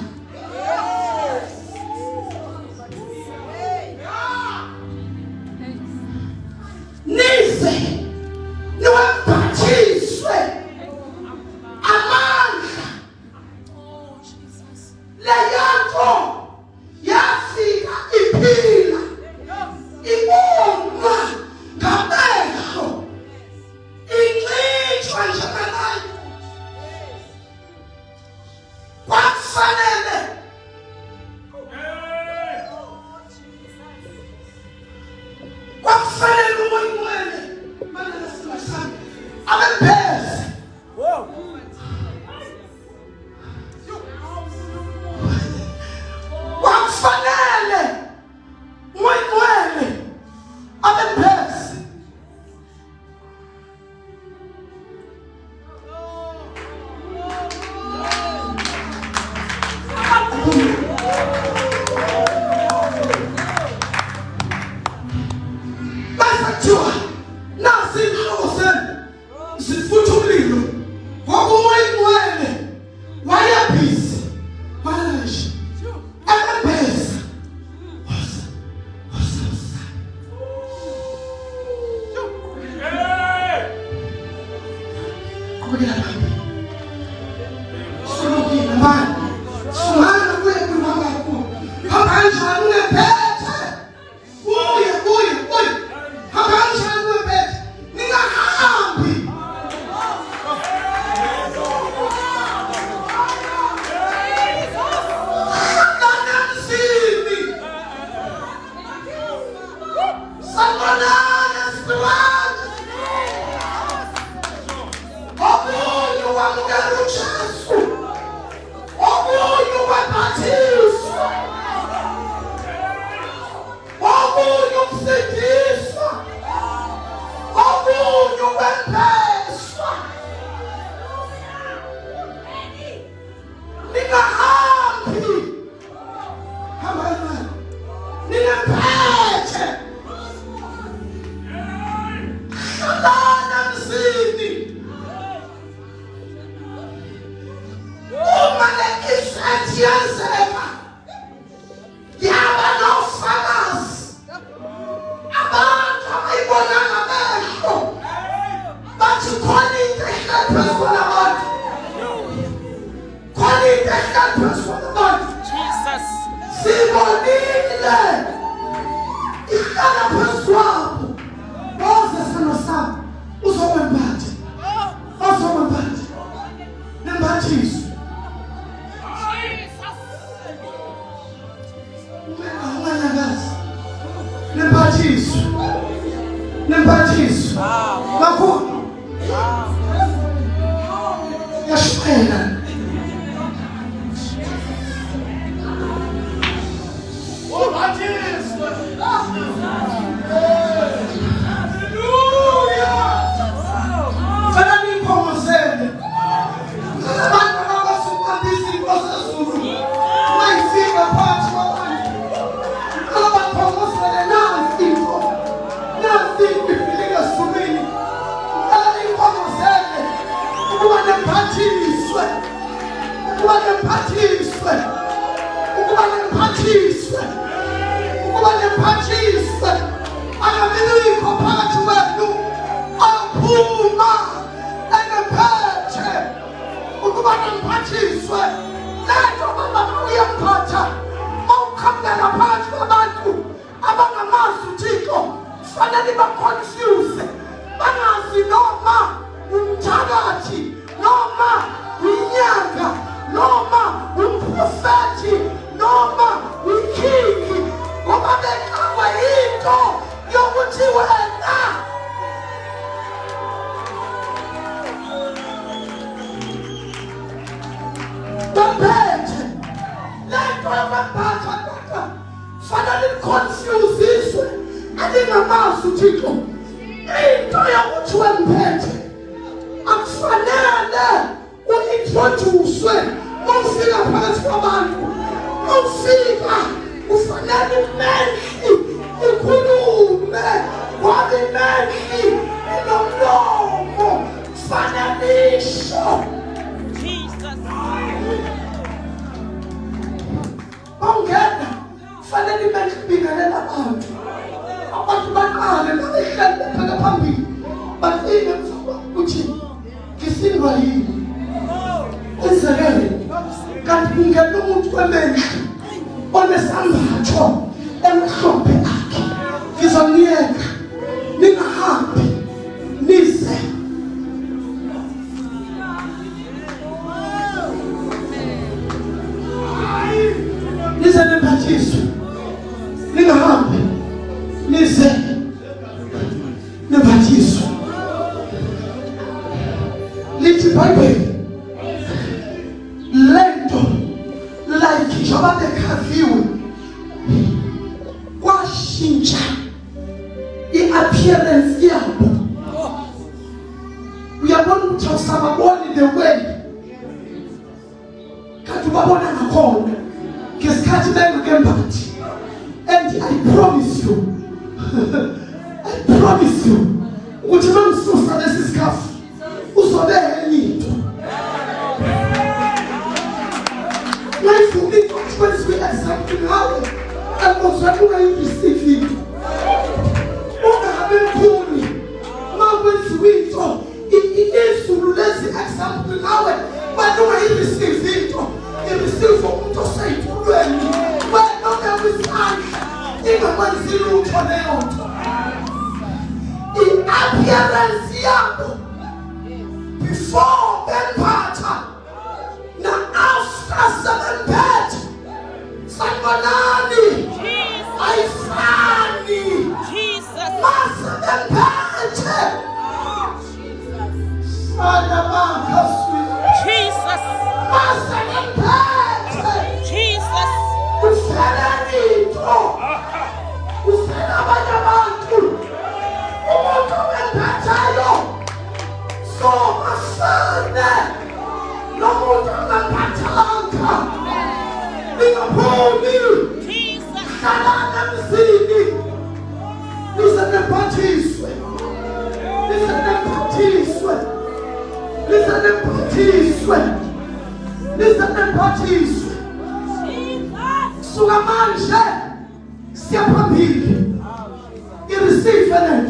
nize niwembathiswe amandla leyanto yafika iphila ibonwa ngamehlo incitshwa njengalayo kwakufanele umoyingcwele manelasingasami abempeze kwakufanele umoyingcwele abempeze basathiwa nasi inhloko zenu zifutha umlilo ngoba umoyingcwele wayebhizi walayisha abembeza kubekela phambili sulukile mani sungana kuye kulwangakuwo hamba kanjani ungephethe uye hamba kanjani ungephethe ningahambi hambani emzini sanibonani sibonani omunye wamukela uJesu omunye wabaptizwa omunye umsindiswa omunye wembeswa ningahambi hambani ningaphethe hlalani emzini uma le-event yenzeka yaba nofakazi abantu abayibona ngamehlo bathi khona into ehlala phezu kwalabantu khona into ehlala phezu kwalabantu sibonile ihlala phezu kwabo oze sano sami uzokwembatha nembathiswe unganyakazi nembathiswe kakhulu yashukela ngiphathiswe, ukuba ngiphathiswe, ukuba ngiphathiswe, ukuba ngiphathiswe. Angabikho phakathi kwenu aphuma engaphethe ukuba ngiphathiswe. Lento baba uyemphatha mawukhambela phakathi kwabantu abangamazi uThixo, fanele baconfuse, bangazi noma umthakathi, noma inyanga, noma umprofethi, noma ikingi, ngoba bekhawa yinto yokuthi wena baphethe lento yamaphatha kaka fanele confusiswe adingamazi uThixo. Into yokuthi wemphethe akufanele uintroduce mawufika phakathi kwabantu. Mawufika ufanele imehli ikhulume, ngoba imehli inomlomo fanelisho. Ongena fanele imehli ibingelela abantu. Abantu baqale nabehlele phela phambili bafike ukuthi ngisindwa yini enzekele. Kanti kungena umuntu wemehli onesambatho emhlophe akhe, ngizoniyeka ningahambi nize niphathiswe, ningahambi nize niphathiswe. Lithi iBhayibheli lento like njengoba bekhaviwe kwashintsha i-appearance yabo. Uyabona ukuthi awusababoni the way kanti ubabona ngakhona ngesikhathi bengakembathi. And I promise you ukuthi bangisusa lesi sikhafu uzobe enye into. Life is when we are something out and was not going to receive it. What happened to me? Now when we talk, it is to less example now. But no one receives it. He receives from to say to them. But not every time. Even when zero turn out. In appearance yabo before Ben Pater. Now after 7 bed, Sangonani, Aifani, Master Ben Pater, Father Marcus, Master Ben Pater, Uferanito, Uferabanyabantu, Umoto Ben Pater, so Masane. No more than Patanka. In a whole new Salana City. Listen to Patiswe. Listen to Patiswe. Listen to Patiswe. Listen to Patiswe. Sugamanje. Siapamili. He received it.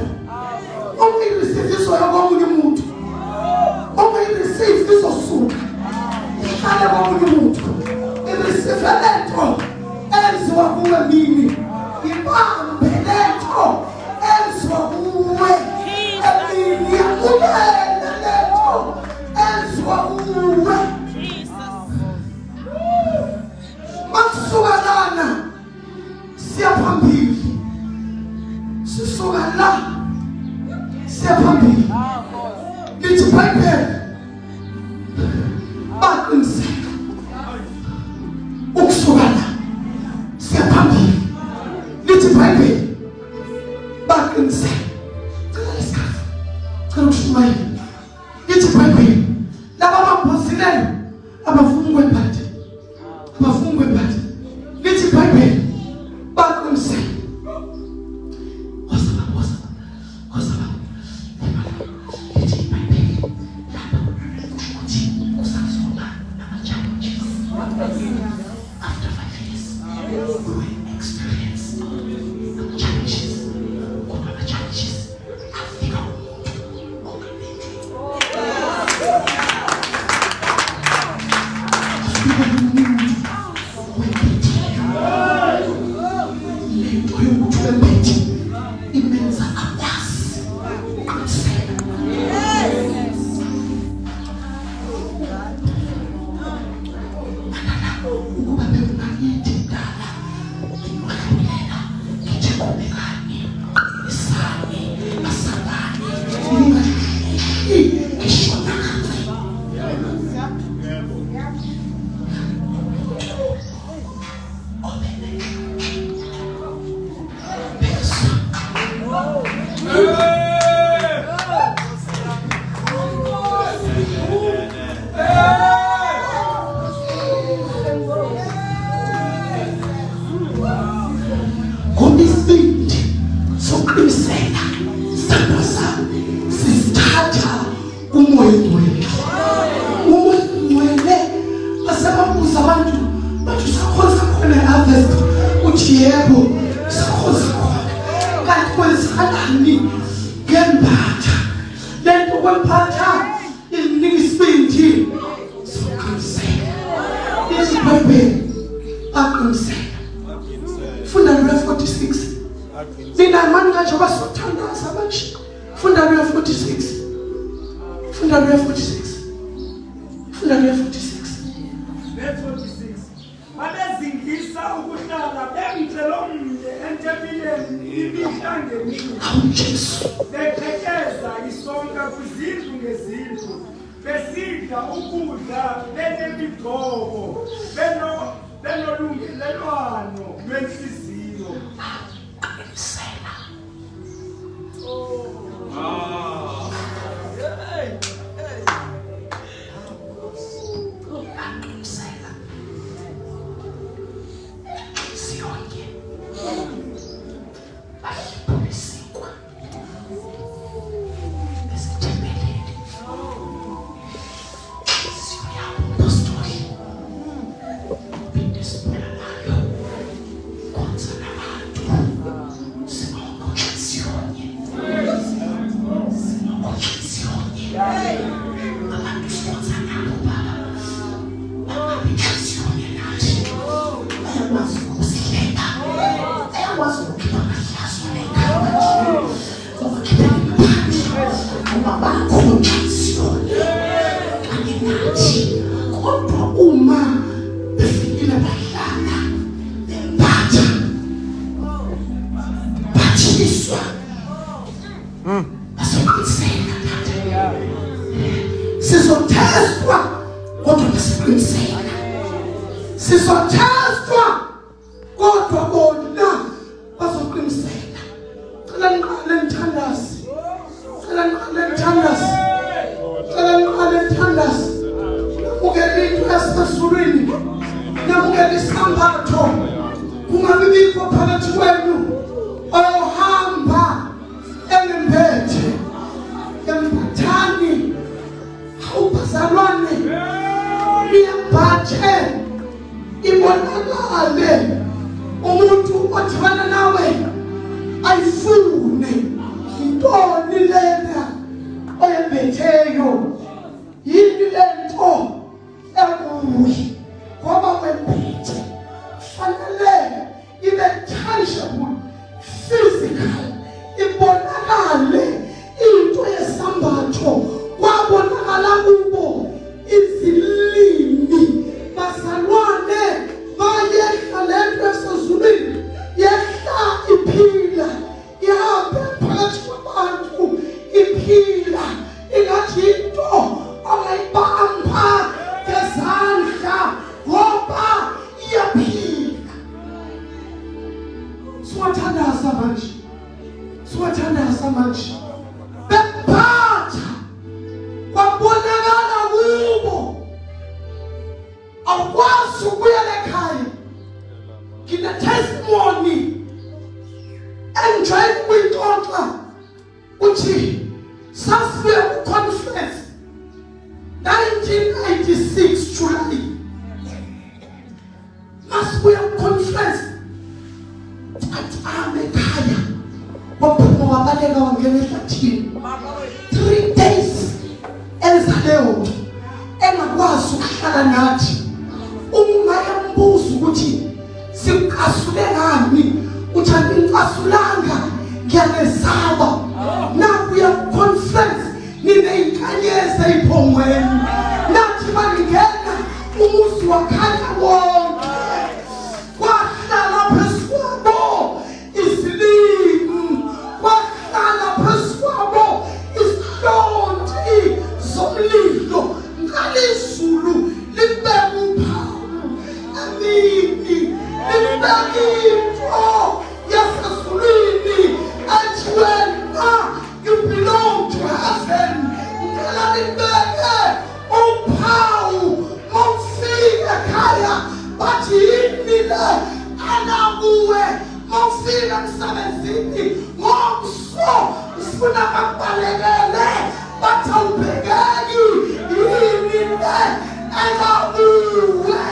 Only receive this or you're going to move. Only receive this or soon. Irisifeleto enziwa kuwe mini ibambe leto enziwa kuwe emini yakubele leto enziwa kuwe masuka lana siya phambili sisuka la siya phambili lithi iBhayibheli baqiniseka ukusukana siyaphambili. Lithi iBhayibheli baqiniseka isikhathi cela ukushumayela. Lithi iBhayibheli laba ababhosileyo abavuma ukwembatha abavuma ukwembatha. Lithi iBhayibheli baqiniseka lithi iBhayibheli Sisaqinisekisa sithando sami sisithatha umoya ongcwele. Umoya ongcwele asebabuza abantu bathi sakhoza khona harvest uthi yebo sakhoza khona kanti kwenzakalani ngembatha lento kwempatha izinika isibindi sokuqiniseka isibhebheni aqiniseka. Funda lo 46 mina manje kanje basothandaza manje. Funda lo 46 funda lo 46 funda lo 46 babezingisa ukuhlala bemthelomnye entebeleni imihla ngemihla. Awu Jesu. Beqhekeza isonka kwizindlu ngezindlu besidla ukudla benemigqoko benolungelelwano lwenhliziyo. Aqiniseka. Aqiniseka. Siyonke. Ayiphulisikwa. Besithembelele. Siyoyapostoli. Phinde sibulalayo. Kwenza nabantu. Sinokhohle siyonke. Sinokhohle siyonke. Abantu sikwenza nabo baba. Babinhliziyonke nathi. Bayakwazi ukusihleba. Bayakwazi ukukhipha amahlazo nekhaya. Bakhipha ngaphandle. Ngoba bakhona isiyonke. Kanye nathi. Kodwa uma befikile bahlala bempatha bathiswa basoqiniseka sizothestwa kodwa basiqiniseka. Sizothestwa kodwa bona bazoqiniseka. Cela niqale nithandaze. Cela niqale nithandaze. Cela niqale nithandaze. Namukela into yasezulwini. Namukela isambatho. Kungabi bikho phakathi kwenu ohamba engemphethe empathani awubazalwane iyambathe ibonakale umuntu othana nawe ayifune intoni lena oyembetheyo yini lento ebuyi ngoba wemphethe fanele ibe tangible physical ibonakale into yesambatho kwabonakala kubo izilimi bazalwane bayehla lento esezulwini yehla iphila ihambe phakathi kwabantu iphila ingathi into ongayibamba ngezandla ngoba iyaphila. Siwathandaza manje. Siwathandaza manje. Bempatha kwabonakala kubo awukwazi ukuyela ekhaya. Ngine testimony engijoyele ukuyixoxa uthi sasibuye ku-conference 1986 July. Masibuye ku-conference athi ame ekhaya waphuma wabaleka wangena ehlathini 3 days enza leyo nto engakwazi ukuhlala nathi. Uma yambuza ukuthi simkasule ngani uthi angimkasulanga ngiyalesaba. Nakuya ku-conference niney'nkanyezi ey'phongweni nathi balingena umuzi wakhanya wonke kwahlala phezu kwabo izilimi kwahlala phezu kwabo isihlonti zomlilo ngalizulu libeka uphawu emini libeka into yasezulwini ethi wena you belong to heaven. Ngala libeke sifuna bakubalekele bathi awubhekeki yini le engabuwe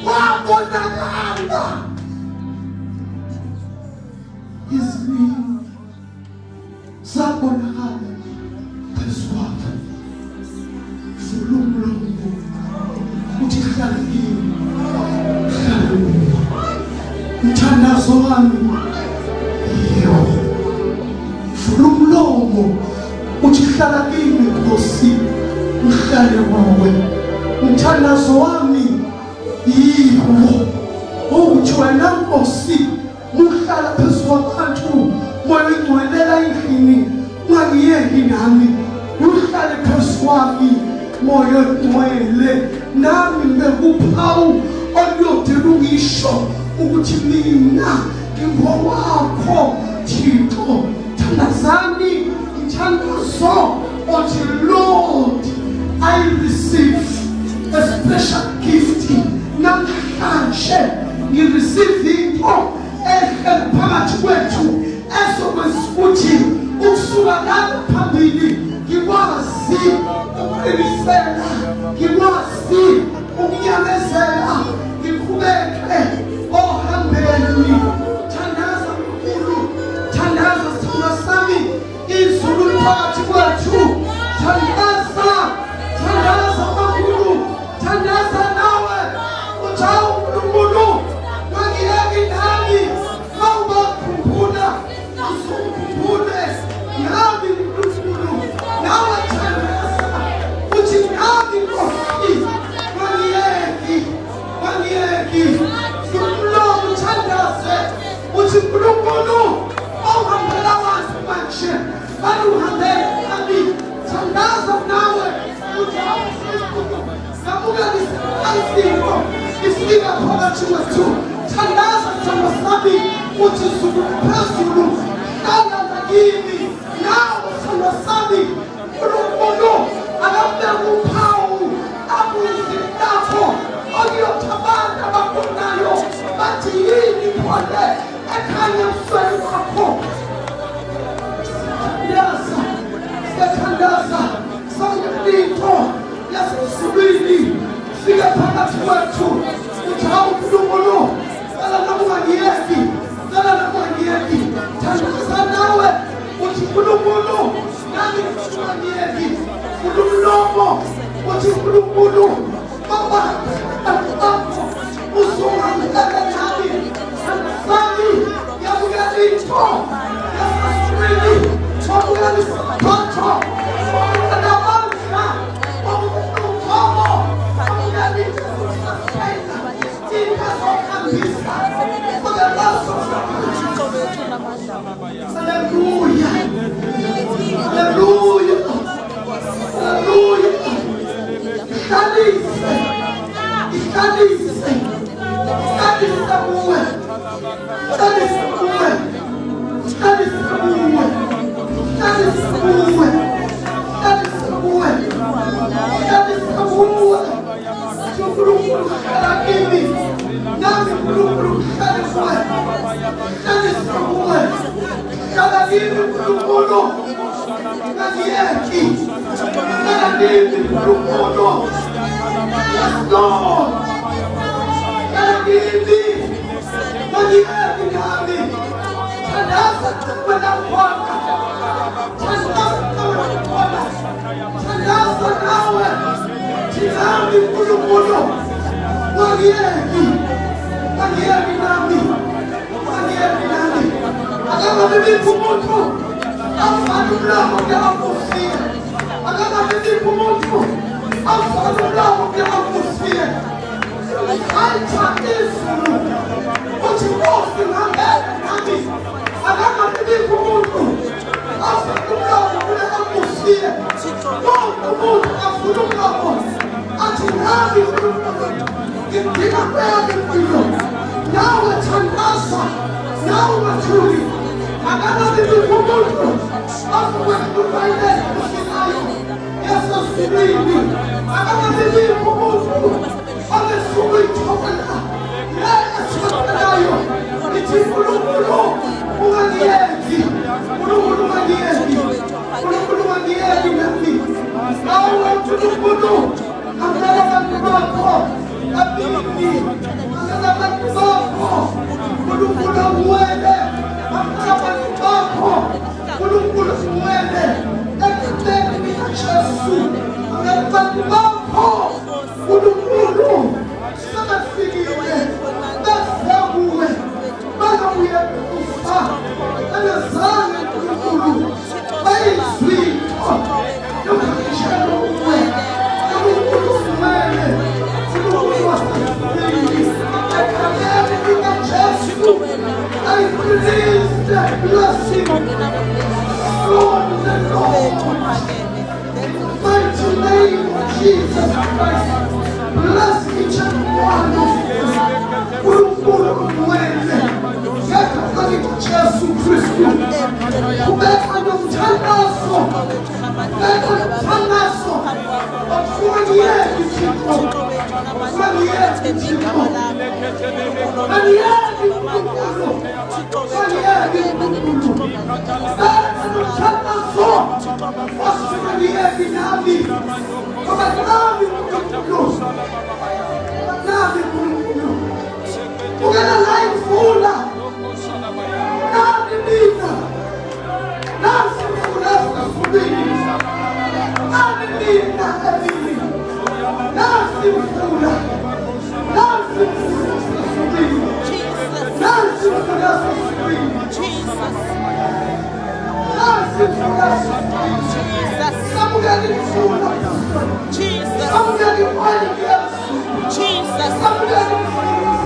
wabonakala izilimi zabonakala phezu kwakhe vula umlomo uthi hlala kimi mthandazo wami yo vula umlomo uthi hlala kimi Nkosi ngihlale kwawe mthandazo wami yiwo uthi wena Nkosi uhlala phezu kwabantu moya ingcwelela endlini ungangiyeki nami uhlale phezu kwami moya ongcwele nami ngekuphawu oluyodela ungisho ukuthi mina ngingowakho Thixo thandazani mthandazo othi Lord I receive a special gift namhlanje ngireceive into ehle phakathi kwethu ezokwenza ukuthi ukusuka lapha phambili ngikwazi ukuqinisela ngikwazi ukunyamezela ngiqhubeke ohambeni thandaza mkhulu thandaza sithuna sami izulu phakathi kwethu thandaza makhulu thandaza nawe ujawu uNkulunkulu ngiyeki nami mawubakhumbula usukhumbule nami uNkulunkulu nawe thandaza uthi nami Nkosi ngiyeki umlomo uthandaze uthi uNkulunkulu ohambela abantu manje baluhambele nami thandaza nawe uthi ngamukelisa isimo ifika phakathi kwethu thandaza sami uthi suku phezulu hlala nakimi nawe sami uNkulunkulu akabeka uphawu akuyizintapho okuyothabana ababonayo bathi yini khona ekhanya ebusweni bakho siyathandaza sangelito yasezulwini fika phakathi kwethu uthi hawu uNkulunkulu cala nami ungangiyeki thandaza nawe uthi uNkulunkulu nami ungangiyeki vula umlomo uthi uNkulunkulu baba uzungangele nami thandazani yamukelito yasezulwini wamukelisiphatho wamukelamandla wamukelukhomo wamukelitesasena ingazohambisa Hallelujah. Hallelujah. Hallelujah. Ikhalise uNkulunkulu angela abantu bakho abini angela abantu bakho uNkulunkulu uwele angela abantu bakho uNkulunkulu uwele ekuteni bikaJesu angela abantu bakho uNkulunkulu sebefikile beze kuwe bangabuye kufa angazange uNkulunkulu bayizwitho yokukhishela uwe uNkulunkulu umele uNkulunkulu wasesibili ekhayeni likaJesu I release the blessing from the Lord mighty name of Jesus Christ. Bless each and one of us. uNkulunkulu umele ngekhathani kuJesu Kristu kubeka nomthandazo beka nomthandazo ofungiyeki Thixo ofungiyeki Thixo ofungiyeki uNkulunkulu ofungiyeki uNkulunkulu beka nomthandazo ofungiyeki nami ngoba nami uNkulunkulu nami uNkulunkulu ungena la imvula nami mina nasi imvula esifubini nami mina emini nasi imvula esifubini nasi imvula esifubini nasi imvula esifubini samukela imvula samukela imoya yesu samukela imvula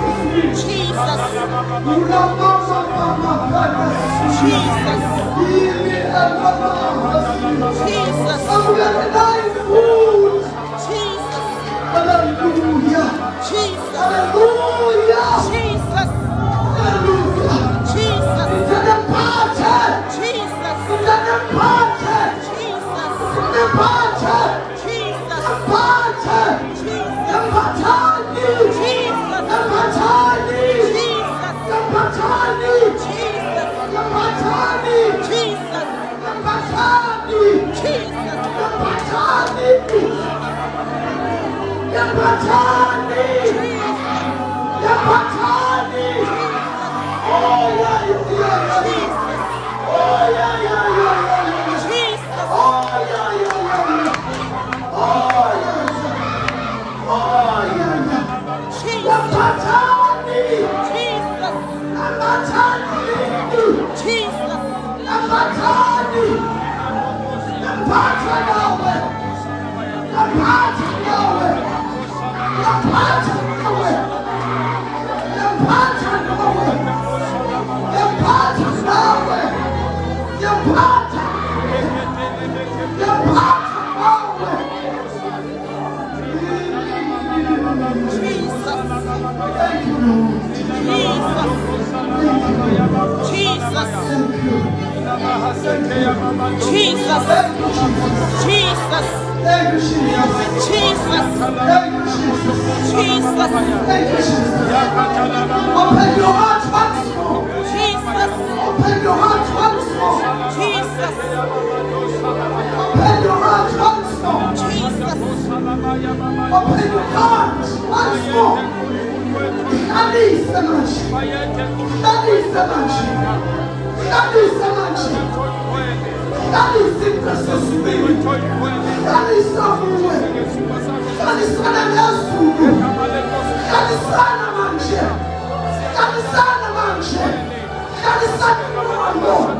Jesus. Hallelujah. Jesus. Hallelujah. Jesus. Hallelujah. Jesus. Into the party. Jesus. Into the party. Jesus. Into the party. Jesus. The party. Jesus. The party. Jesus. The party. Jesus. The party. Jesus. The party. Jesus. The party. Jesus. The party. Yapatani! Yapatani! Oh yeah, yeah. Oh yeah, yeah. Oh yeah, yeah. Oh yeah. Oh yeah. Yapatani! Yapatani! Yapatani! Open your heart once more. Jesus. Open your heart once more. Jesus. Open your heart once more. Jesus. Open your heart once more. That is the much. That is the much. That is the much. That is the precious spirit. That is the way. That is what I'm asked to do. That is what I'm anxious. That is what I'm anxious. That is what I'm Lord.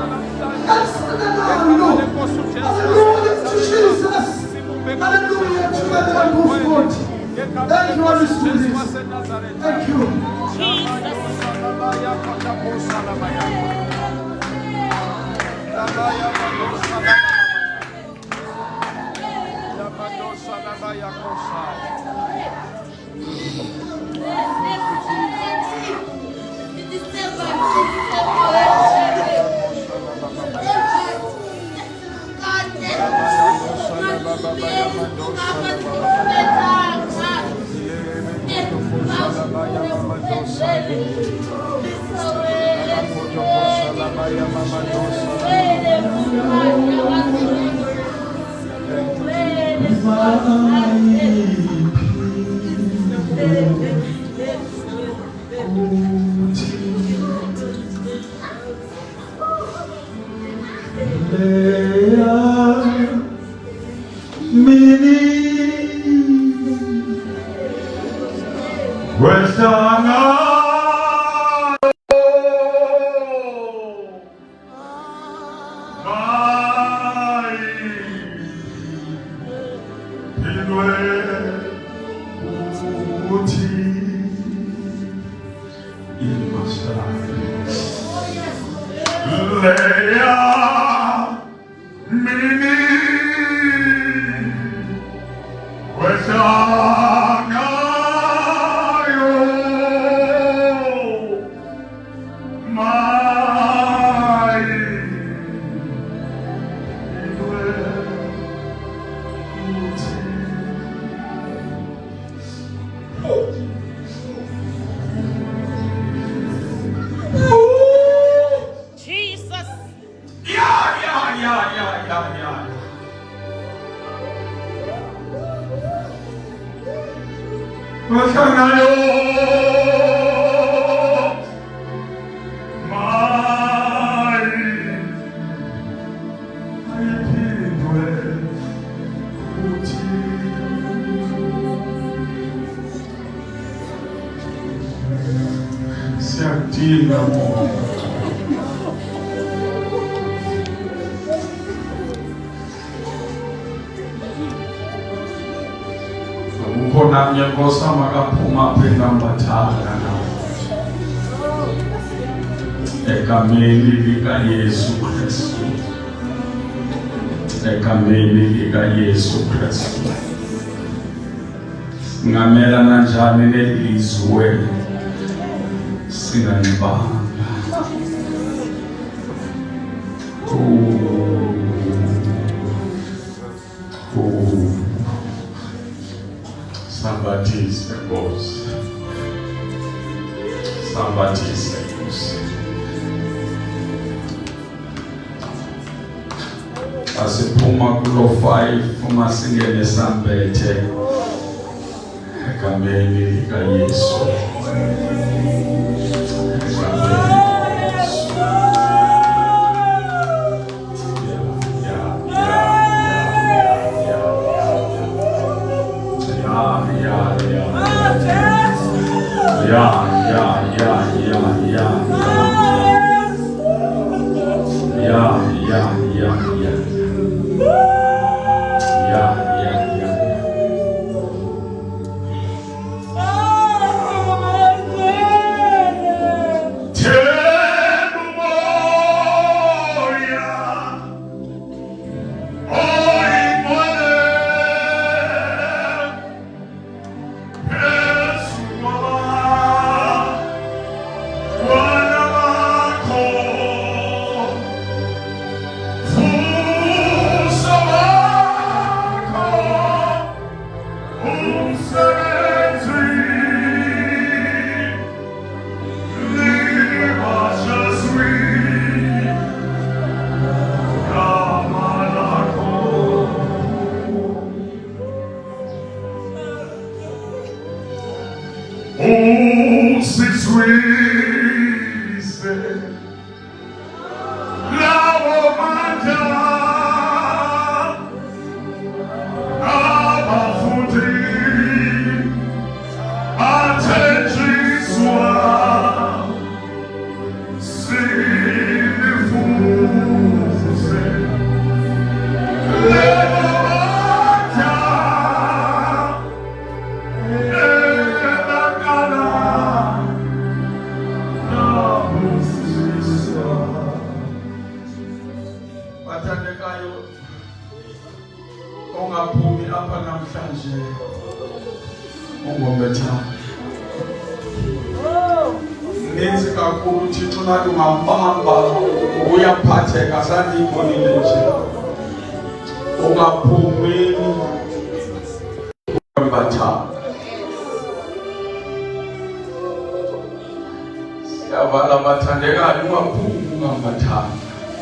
That is what I'm Lord. Hallelujah to Jesus. Hallelujah to the Lamb of God. Thank you, Holy Spirit. Thank you. Ekameni lika Yesu Kristu. Ekameni lika Yesu Kristu. Ngamelana njani nelizwe singalibanga. Somebody is the boss. Somebody is the boss. Asiphuma kulo 5 uma singene sambethe egameni lika Yesu.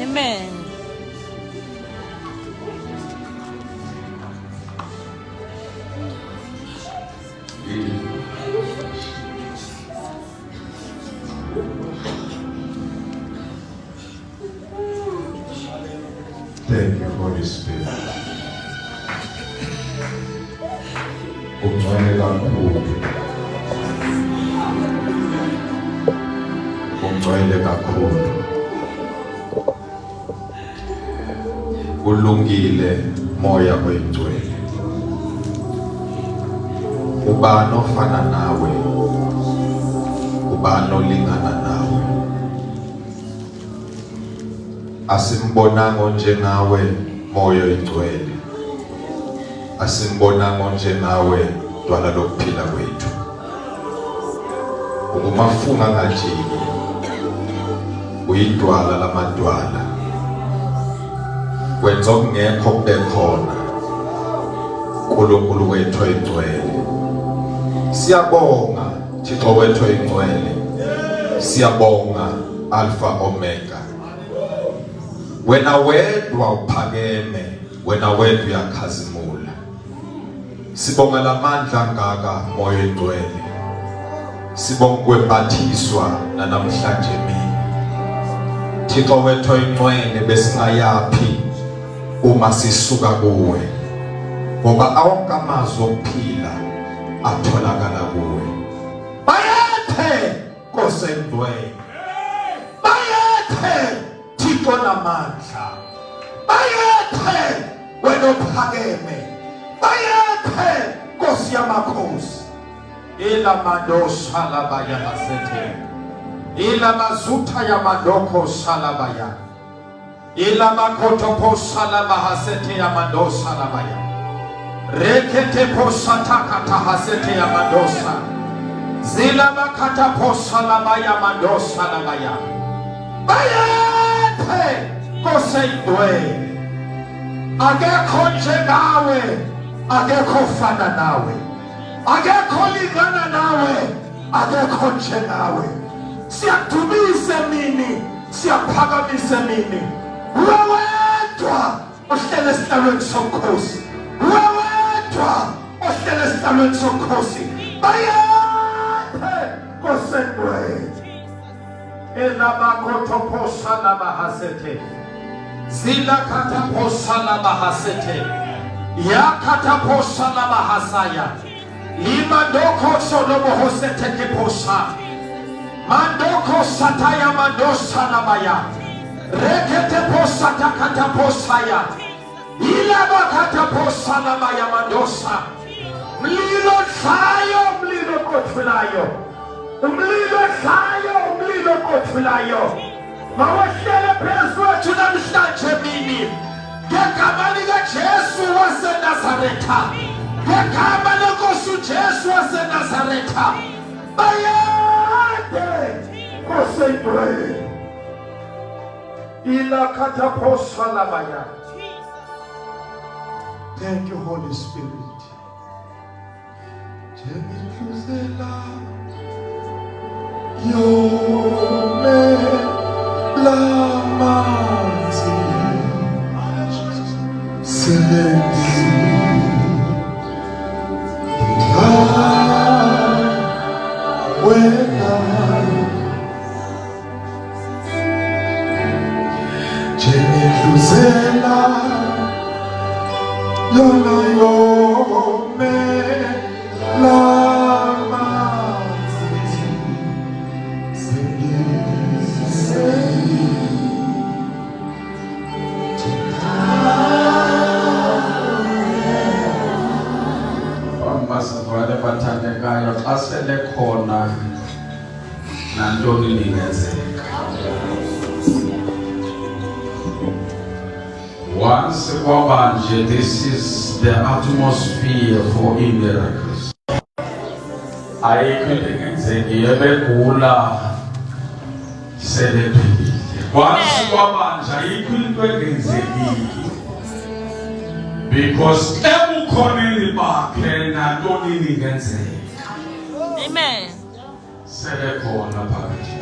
Amen. Holy Spirit. Ungcwele kakhulu. Ungcwele kakhulu. Ulungile moya oyingcwele. Ubani ofana nawe? Ubani olingana nawe? Asimbonanga njengawe moya oyingcwele. Asimbonanga njengawe dwala lokuphila kwethu. Ukumafunga ngajiki. Uyidwala lamadwala. Wenza okungekho kube khona. uNkulunkulu wethu oyingcwele. Siyabonga Thixo wethu oyingcwele. Siyabonga Alpha Omega. Wena wedwa uphakeme, wena wedwa uyakhazimula. Sibonga lamandla ngaka moya oyingcwele. Sibonga ukwembathiswa namhlanje mina. Thixo wethu oyingcwele besingayapi uma sisuka kuwe. Ngoba awonke amazwi okuphila atholakala kuwe. Bayethe Nkosi engcwele. Bayethe Thixo namandla. Bayethe wena ophakeme. Bayethe Nkosi yamakhosi. Ilamando shalabaya basete. Ilamazutha yamandoko shalabaya. Ilamakotopo shalabahasete yamando shalabaya. Rekete poshatakata hasete yamandosa. Zilabakata poshalabaya mandosa labaya. Bayethe Nkosi engcwele. Akekho njengawe, akekho fana nawe. Akekho lingana nawe, akekho njengawe. Siyadumise mini, siyaphakamise mini. Wedwa ohlele esihlalweni somkhosi. Wedwa ohlele esihlalweni somkhosi. Bayethe Nkosi engcwele. Elabakotoposha labahasete. Zilakataposha labahasete. Yakataposha labahasaya. Imandoko solobohosete keposha. Mandoko sataya mandosha labaya. Rekete posha takata posaya. Ilabakata posha labaya mandosha. Mlilo sayo, mlilo kothulayo. Umlilo sayo, umlilo kothulayo. Mawahlele phezulu namhlanje mini. Ngegama likaJesu waseNazaretha. Ngegama lenkosi uJesu waseNazaretha. Bayethe Nkosi engcwele. Ilakataposha labaya. Thank you, Holy Spirit. Jemithuzela yome lamanzi selenzi wena jemithuzela yona yome lamanzi Basavale bathandekayo xa sele khona nantoni ningenzeka. Once kwaba nje, this is the atmosphere for miracles. Ayikho into engenzeki ebegula selephilile. Once kwaba nje ayikho into engenzeki. Because ebukhoneni bakhe nantoni ningenzeka. Amen. Selekhona phakathi.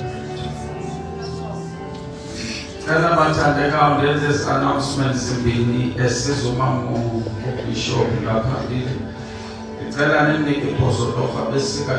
Cela bathandekayo ndenze isi-announcement simbini esizomama uBishop lapha phambili. Ngicela nimnike iphoso torha besika